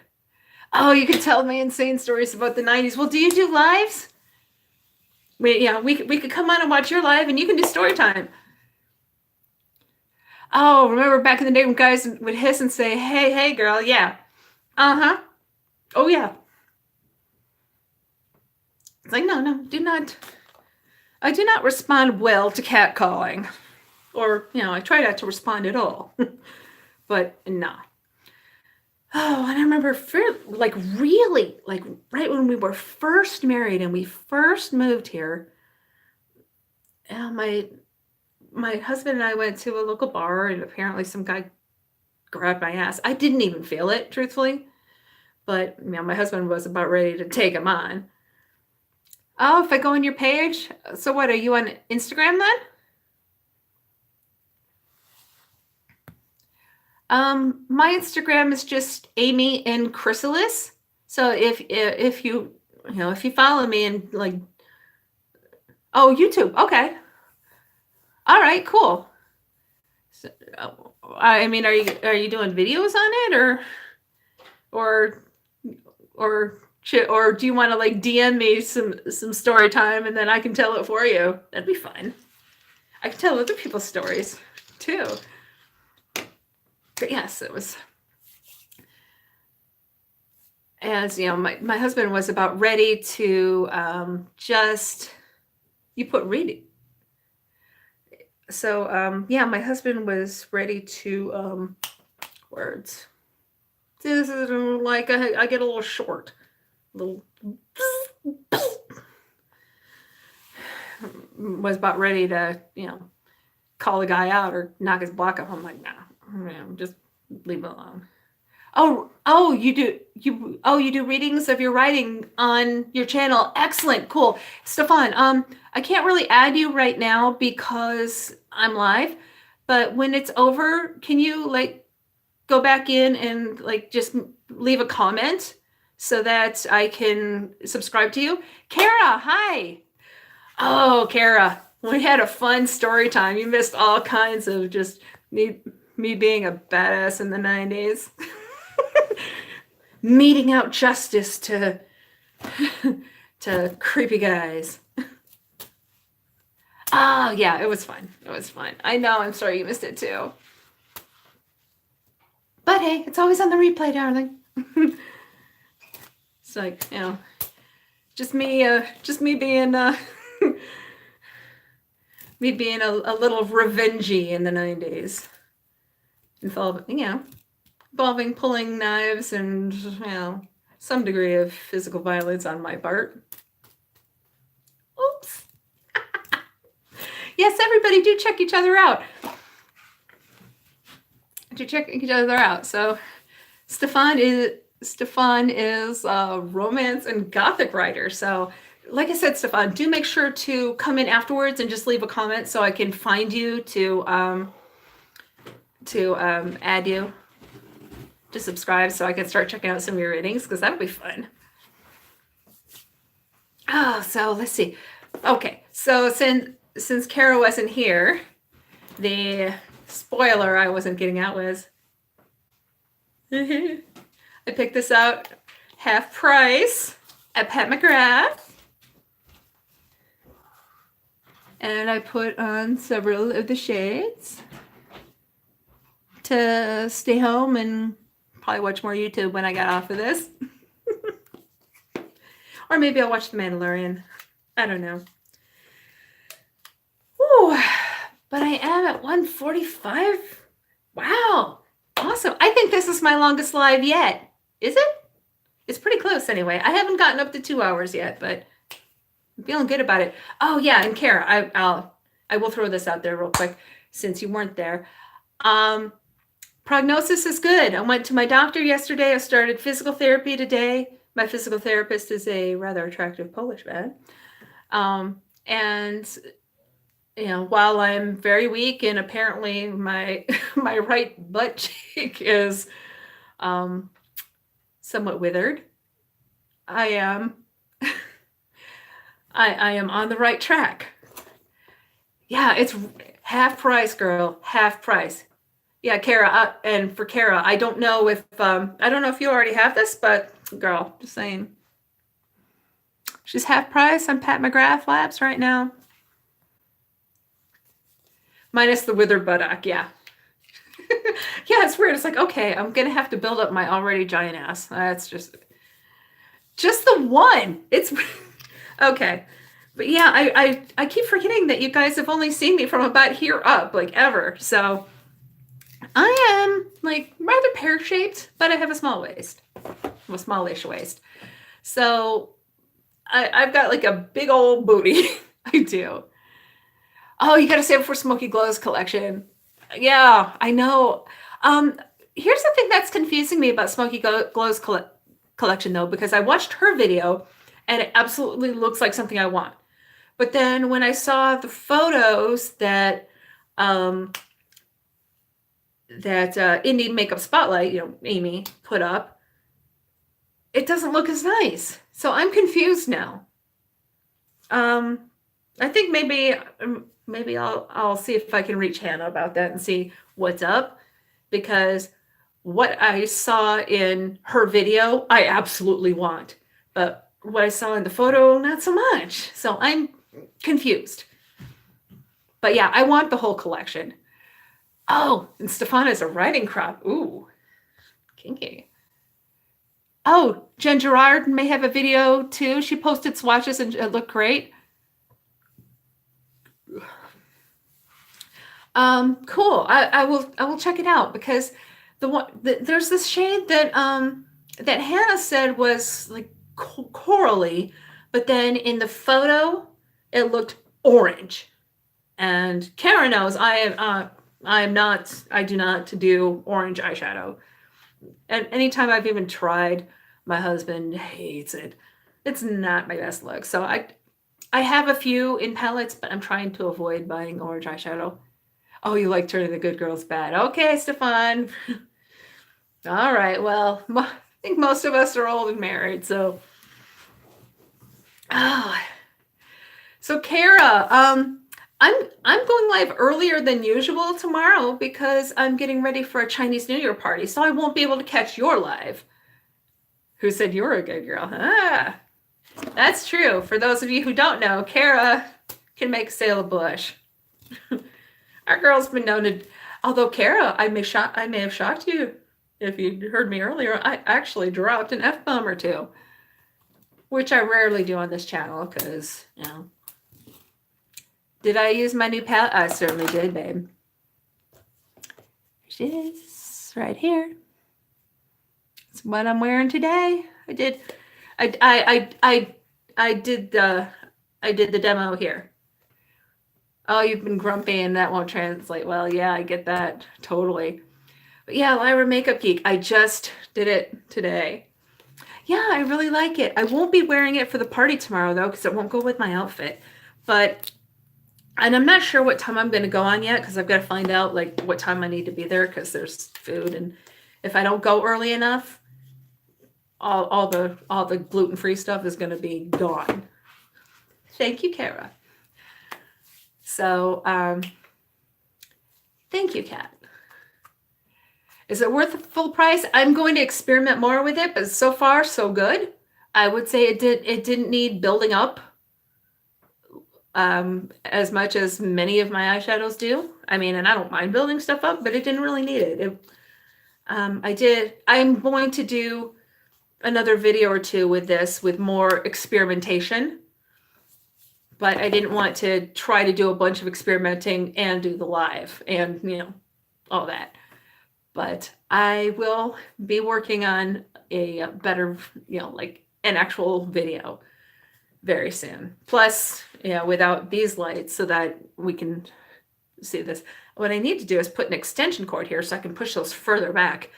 Oh, you can tell me insane stories about the 90s. Well, do you do lives? We could come on and watch your live, and you can do story time. Oh, remember back in the day when guys would hiss and say, hey, girl, yeah. Uh-huh. Oh, yeah. It's like, no, I do not respond well to catcalling. Or, I try not to respond at all. But, nah. Oh, and I remember, really, right when we were first married and we first moved here, my husband and I went to a local bar, and apparently some guy grabbed my ass. I didn't even feel it, truthfully. But, my husband was about ready to take him on. Oh, if I go on your page, so what, are you on Instagram then? My Instagram is just Amy and Chrysalis. So if you follow me and oh, YouTube, okay. All right, cool. So, I mean, are you doing videos on it or do you want to DM me some story time and then I can tell it for you? That'd be fun. I can tell other people's stories too. But yes, it was. As my husband was about ready to you put reading. So my husband was ready to words. This is like I get a little short. Little was about ready to call the guy out or knock his block off. I'm like, nah, just leave it alone. Oh, you do readings of your writing on your channel. Excellent, cool. Stefan, I can't really add you right now because I'm live, but when it's over, can you go back in and just leave a comment so that I can subscribe to you? Kara, hi. Oh, Kara, we had a fun story time. You missed all kinds of just me being a badass in the 90s. Meting out justice to creepy guys. Oh, yeah, it was fun. It was fun. I know, I'm sorry you missed it too. But hey, it's always on the replay, darling. It's just me being me being a little revengey in the 90s. Involving pulling knives and, some degree of physical violence on my part. Oops. Yes, everybody do check each other out. So Stefan is a romance and gothic writer. So like I said, Stefan, do make sure to come in afterwards and just leave a comment so I can find you to add you to subscribe so I can start checking out some of your readings because that would be fun. Oh, so let's see. Okay, so since Kara wasn't here, the spoiler I wasn't getting out was I picked this out half price at Pat McGrath. And I put on several of the shades to stay home and probably watch more YouTube when I get off of this. Or maybe I'll watch The Mandalorian. I don't know. Ooh, but I am at 1:45. Wow. Awesome. I think this is my longest live yet. Is it? It's pretty close anyway. I haven't gotten up to 2 hours yet, but I'm feeling good about it. Oh yeah, and Kara, I will throw this out there real quick since you weren't there. Prognosis is good. I went to my doctor yesterday. I started physical therapy today. My physical therapist is a rather attractive Polish man. And you know, while I'm very weak and apparently my my right butt cheek is somewhat withered, I am I am on the right track. Yeah, it's half price, girl, half price. Yeah, Kara, and for Kara, I don't know if you already have this, but girl, just saying, she's half price on Pat McGrath Labs right now. Minus the withered buttock, yeah. Yeah, it's weird. It's like, okay, I'm gonna have to build up my already giant ass. That's just the one. It's okay. But yeah, I keep forgetting that you guys have only seen me from about here up, like ever. So I am like rather pear-shaped, but I have a small waist. A smallish waist. So I've got like a big old booty. I do. Oh, you gotta save it for Smoky Glow's collection. Yeah, I know. Here's the thing that's confusing me about Smoky Glow's collection, though, because I watched her video and it absolutely looks like something I want. But then when I saw the photos that Indie Makeup Spotlight, you know, Amy put up, it doesn't look as nice. So I'm confused now. I think maybe I'll see if I can reach Hannah about that and see what's up, because what I saw in her video, I absolutely want, but what I saw in the photo, not so much. So I'm confused. But yeah, I want the whole collection. Oh, and Stefan is a riding crop. Ooh, kinky. Oh, Jen Gerard may have a video too. She posted swatches and it looked great. Cool. I will check it out, because there's this shade that that Hannah said was like corally, but then in the photo it looked orange. And Kara knows I do not do orange eyeshadow. And anytime I've even tried, my husband hates it. It's not my best look. So I have a few in palettes, but I'm trying to avoid buying orange eyeshadow. Oh, you like turning the good girls bad. Okay, Stefan. All right. Well, I think most of us are old and married. So, so Kara, I'm going live earlier than usual tomorrow because I'm getting ready for a Chinese New Year party. So I won't be able to catch your live. Who said you're a good girl? That's true. For those of you who don't know, Kara can make sail a bush. Our girl's been known to, although Kara, I may have shocked you if you heard me earlier. I actually dropped an F-bomb or two, which I rarely do on this channel because, you know. Did I use my new palette? I certainly did, babe. She is right here. It's what I'm wearing today. I did the demo here. Oh, you've been grumpy and that won't translate well. Yeah, I get that. Totally. But yeah, Lyra Makeup Geek. I just did it today. Yeah, I really like it. I won't be wearing it for the party tomorrow, though, because it won't go with my outfit. And I'm not sure what time I'm going to go on yet, because I've got to find out, like, what time I need to be there, because there's food. And if I don't go early enough, all the gluten-free stuff is going to be gone. Thank you, Kara. So, thank you, Kat. Is it worth the full price? I'm going to experiment more with it, but so far so good. I would say it didn't need building up as much as many of my eyeshadows do. I mean, and I don't mind building stuff up, but it didn't really need it. I'm going to do another video or two with this with more experimentation, but I didn't want to try to do a bunch of experimenting and do the live and, all that. But I will be working on a better, like an actual video very soon. Plus, without these lights so that we can see this. What I need to do is put an extension cord here so I can push those further back.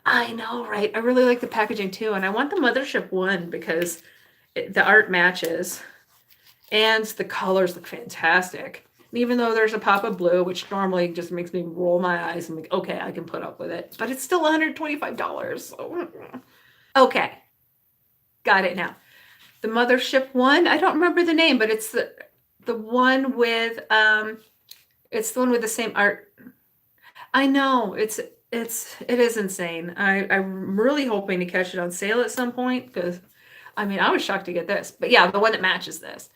I know, right? I really like the packaging too. And I want the Mothership one because the art matches and the colors look fantastic. And even though there's a pop of blue, which normally just makes me roll my eyes and like, okay, I can put up with it. But it's still $125. So. Okay. Got it now. The Mothership one, I don't remember the name, but it's the one with it's the one with the same art. I know, it is insane. I'm really hoping to catch it on sale at some point because I mean I was shocked to get this. But yeah, the one that matches this.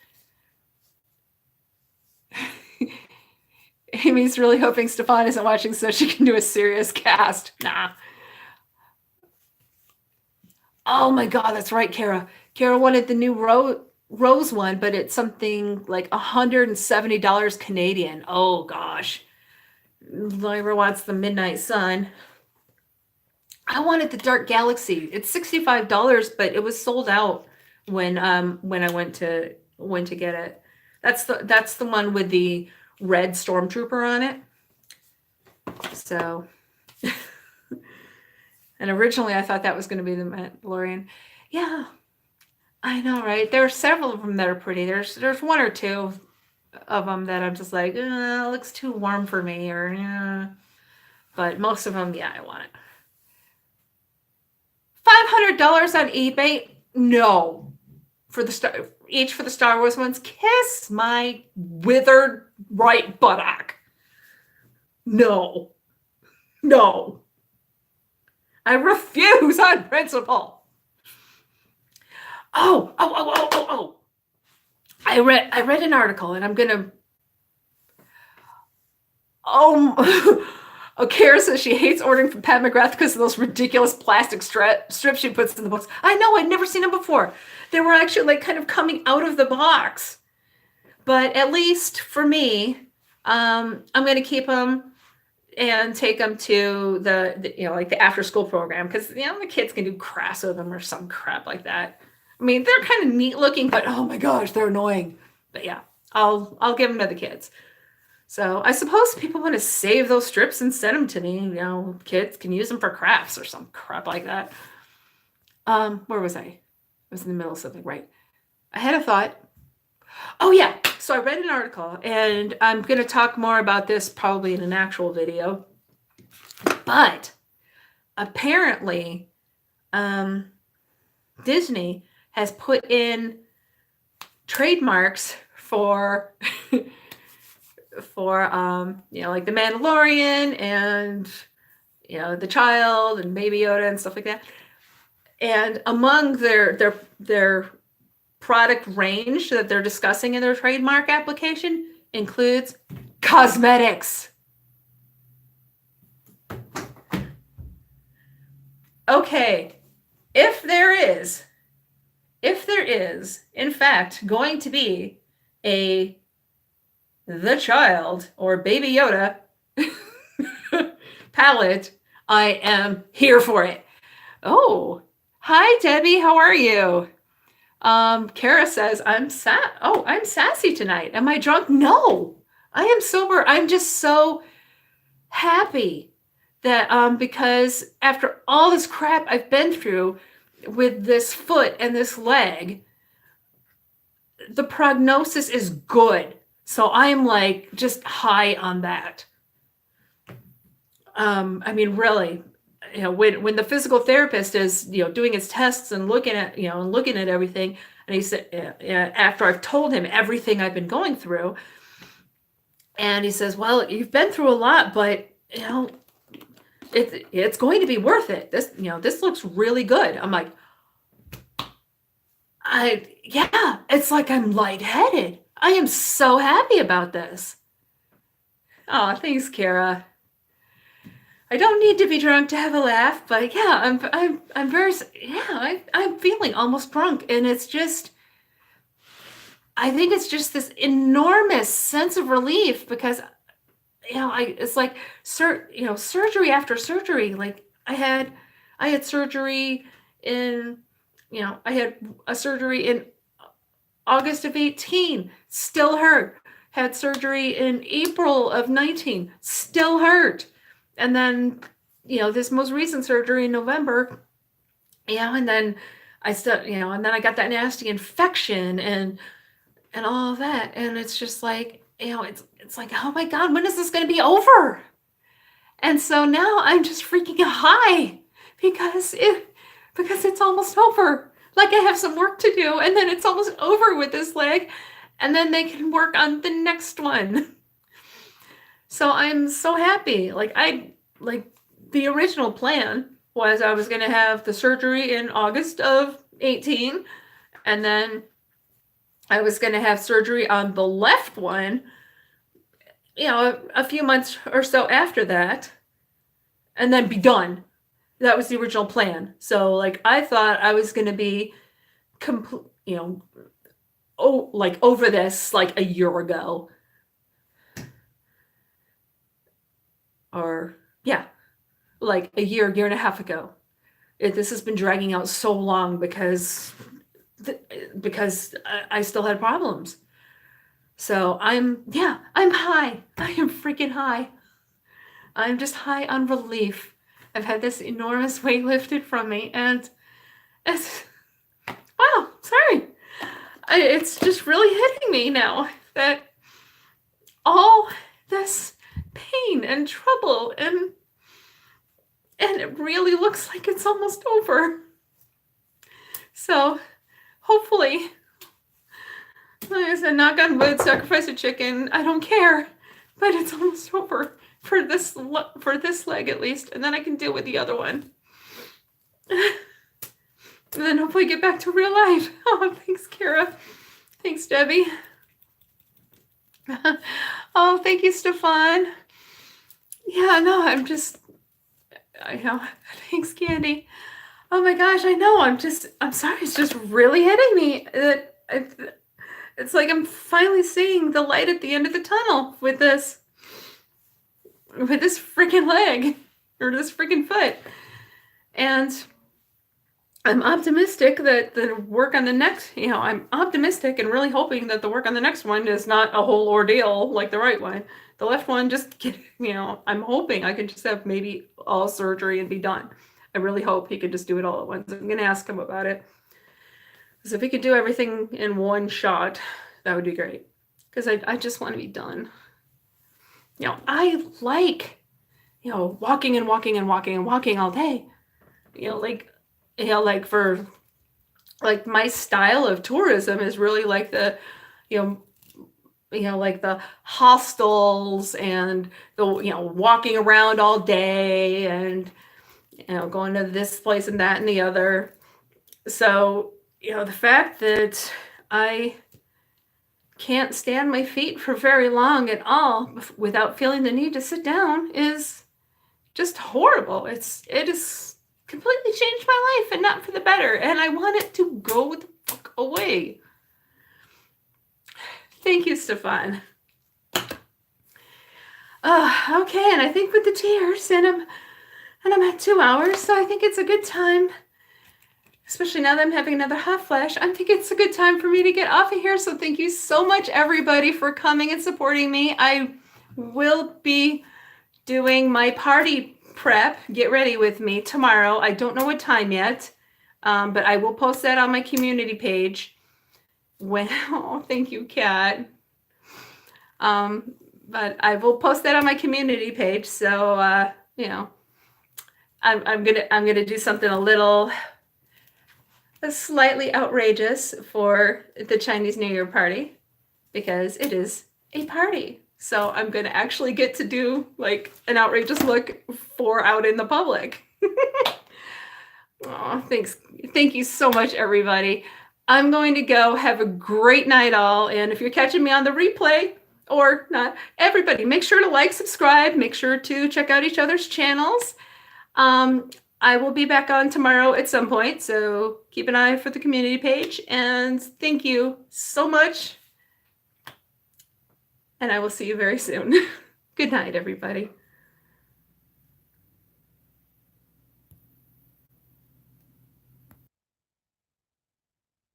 Amy's really hoping Stefan isn't watching so she can do a serious cast. Nah. Oh my God, that's right, Kara. Kara wanted the new Rose one, but it's something like $170 Canadian. Oh gosh. Lyra wants the Midnight Sun. I wanted the Dark Galaxy. It's $65, but it was sold out when I went to get it. That's the one with the red stormtrooper on it. So and originally I thought that was going to be the Mandalorian. Yeah, I know, right? There are several of them that are pretty. There's one or two of them that I'm just like, it looks too warm for me, or yeah. But most of them, yeah, I want it. $500 on eBay? No. For the Star Wars ones, kiss my withered right buttock. No. No. I refuse on principle. Oh. I read an article and I'm gonna. Kara says she hates ordering from Pat McGrath because of those ridiculous plastic strips she puts in the books. I know, I'd never seen them before. They were actually like kind of coming out of the box. But at least for me, I'm gonna keep them and take them to the like the after school program because the kids can do crafts with them or some crap like that. I mean, they're kind of neat looking, but oh my gosh, they're annoying. But yeah, I'll give them to the kids. So I suppose people want to save those strips and send them to me. Kids can use them for crafts or some crap like that. Where was I? I was in the middle of something, right? I had a thought. Oh yeah, so I read an article, and I'm going to talk more about this probably in an actual video. But apparently, Disney has put in trademarks for like the Mandalorian and the Child and Baby Yoda and stuff like that. And among their product range that they're discussing in their trademark application includes cosmetics. Okay, if there is, in fact, going to be the Child or Baby Yoda palette, I am here for it. Oh, hi Debbie, how are you? Kara says, I'm sassy tonight. Am I drunk? No, I am sober. I'm just so happy that because after all this crap I've been through with this foot and this leg, the prognosis is good. So I'm like just high on that. I mean, really, when the physical therapist is, doing his tests and looking at everything, And he said, after I've told him everything I've been going through, and he says, well, you've been through a lot, but it's going to be worth it. This looks really good. I'm like, yeah, it's like I'm lightheaded. I am so happy about this. Oh, thanks, Kara. I don't need to be drunk to have a laugh, but yeah, I'm feeling almost drunk, and it's just, I think it's just this enormous sense of relief because, it's like, surgery after surgery. Like I had surgery in, I had a surgery in August of 18, still hurt. Had surgery in April of 19, still hurt. And then, this most recent surgery in November, and then I still, and then I got that nasty infection and all of that. And it's just like, it's like, oh my God, when is this going to be over? And so now I'm just freaking high because it's almost over. Like I have some work to do, and then it's almost over with this leg, and then they can work on the next one. So I'm so happy. Like the original plan was I was going to have the surgery in August of 18, and then I was going to have surgery on the left one, a few months or so after that, and then be done. That was the original plan. So like I thought I was going to be over this like a year ago. Or yeah, like a year and a half ago. This has been dragging out so long because I still had problems. So I'm high. I am freaking high. I'm just high on relief. I've had this enormous weight lifted from me, and it's, wow, sorry. It's just really hitting me now that all this pain and trouble and it really looks like it's almost over. So hopefully, like I said, knock on wood, sacrifice a chicken, I don't care, but it's almost over for this leg at least, and then I can deal with the other one. And then hopefully get back to real life. Oh, thanks, Kara. Thanks, Debbie. Oh, thank you, Stefan. Yeah, no, I know. Thanks, Candy. Oh my gosh, I know. I'm sorry. It's just really hitting me. It's like I'm finally seeing the light at the end of the tunnel with this freaking leg or this freaking foot. And I'm optimistic that the work on the next, I'm optimistic and really hoping that the work on the next one is not a whole ordeal like the right one. The left one, I'm hoping I can just have maybe all surgery and be done. I really hope he could just do it all at once. I'm going to ask him about it. Because if he could do everything in one shot, that would be great. Because I just want to be done. I like, walking and walking and walking and walking all day. Like for, like my style of tourism is really like the, like the hostels and the, walking around all day and, going to this place and that and the other. So, the fact that I can't stand my feet for very long at all without feeling the need to sit down is just horrible. It is completely changed my life and not for the better. And I want it to go the fuck away. Thank you, Stefan. Okay, and I think with the tears, and I'm at 2 hours, so I think it's a good time, especially now that I'm having another hot flash, I think it's a good time for me to get off of here. So thank you so much, everybody, for coming and supporting me. I will be doing my party prep, get ready with me tomorrow. I don't know what time yet, but I will post that on my community page. Thank you, Kat. But I will post that on my community page. So, I'm gonna do something a little slightly outrageous for the Chinese New Year party because it is a party. So I'm going to actually get to do like an outrageous look for out in the public. Oh, thanks. Thank you so much, everybody. I'm going to go. Have a great night all. And if you're catching me on the replay or not, everybody make sure to like, subscribe, make sure to check out each other's channels. I will be back on tomorrow at some point, so keep an eye for the community page. And thank you so much. And I will see you very soon. Good night, everybody.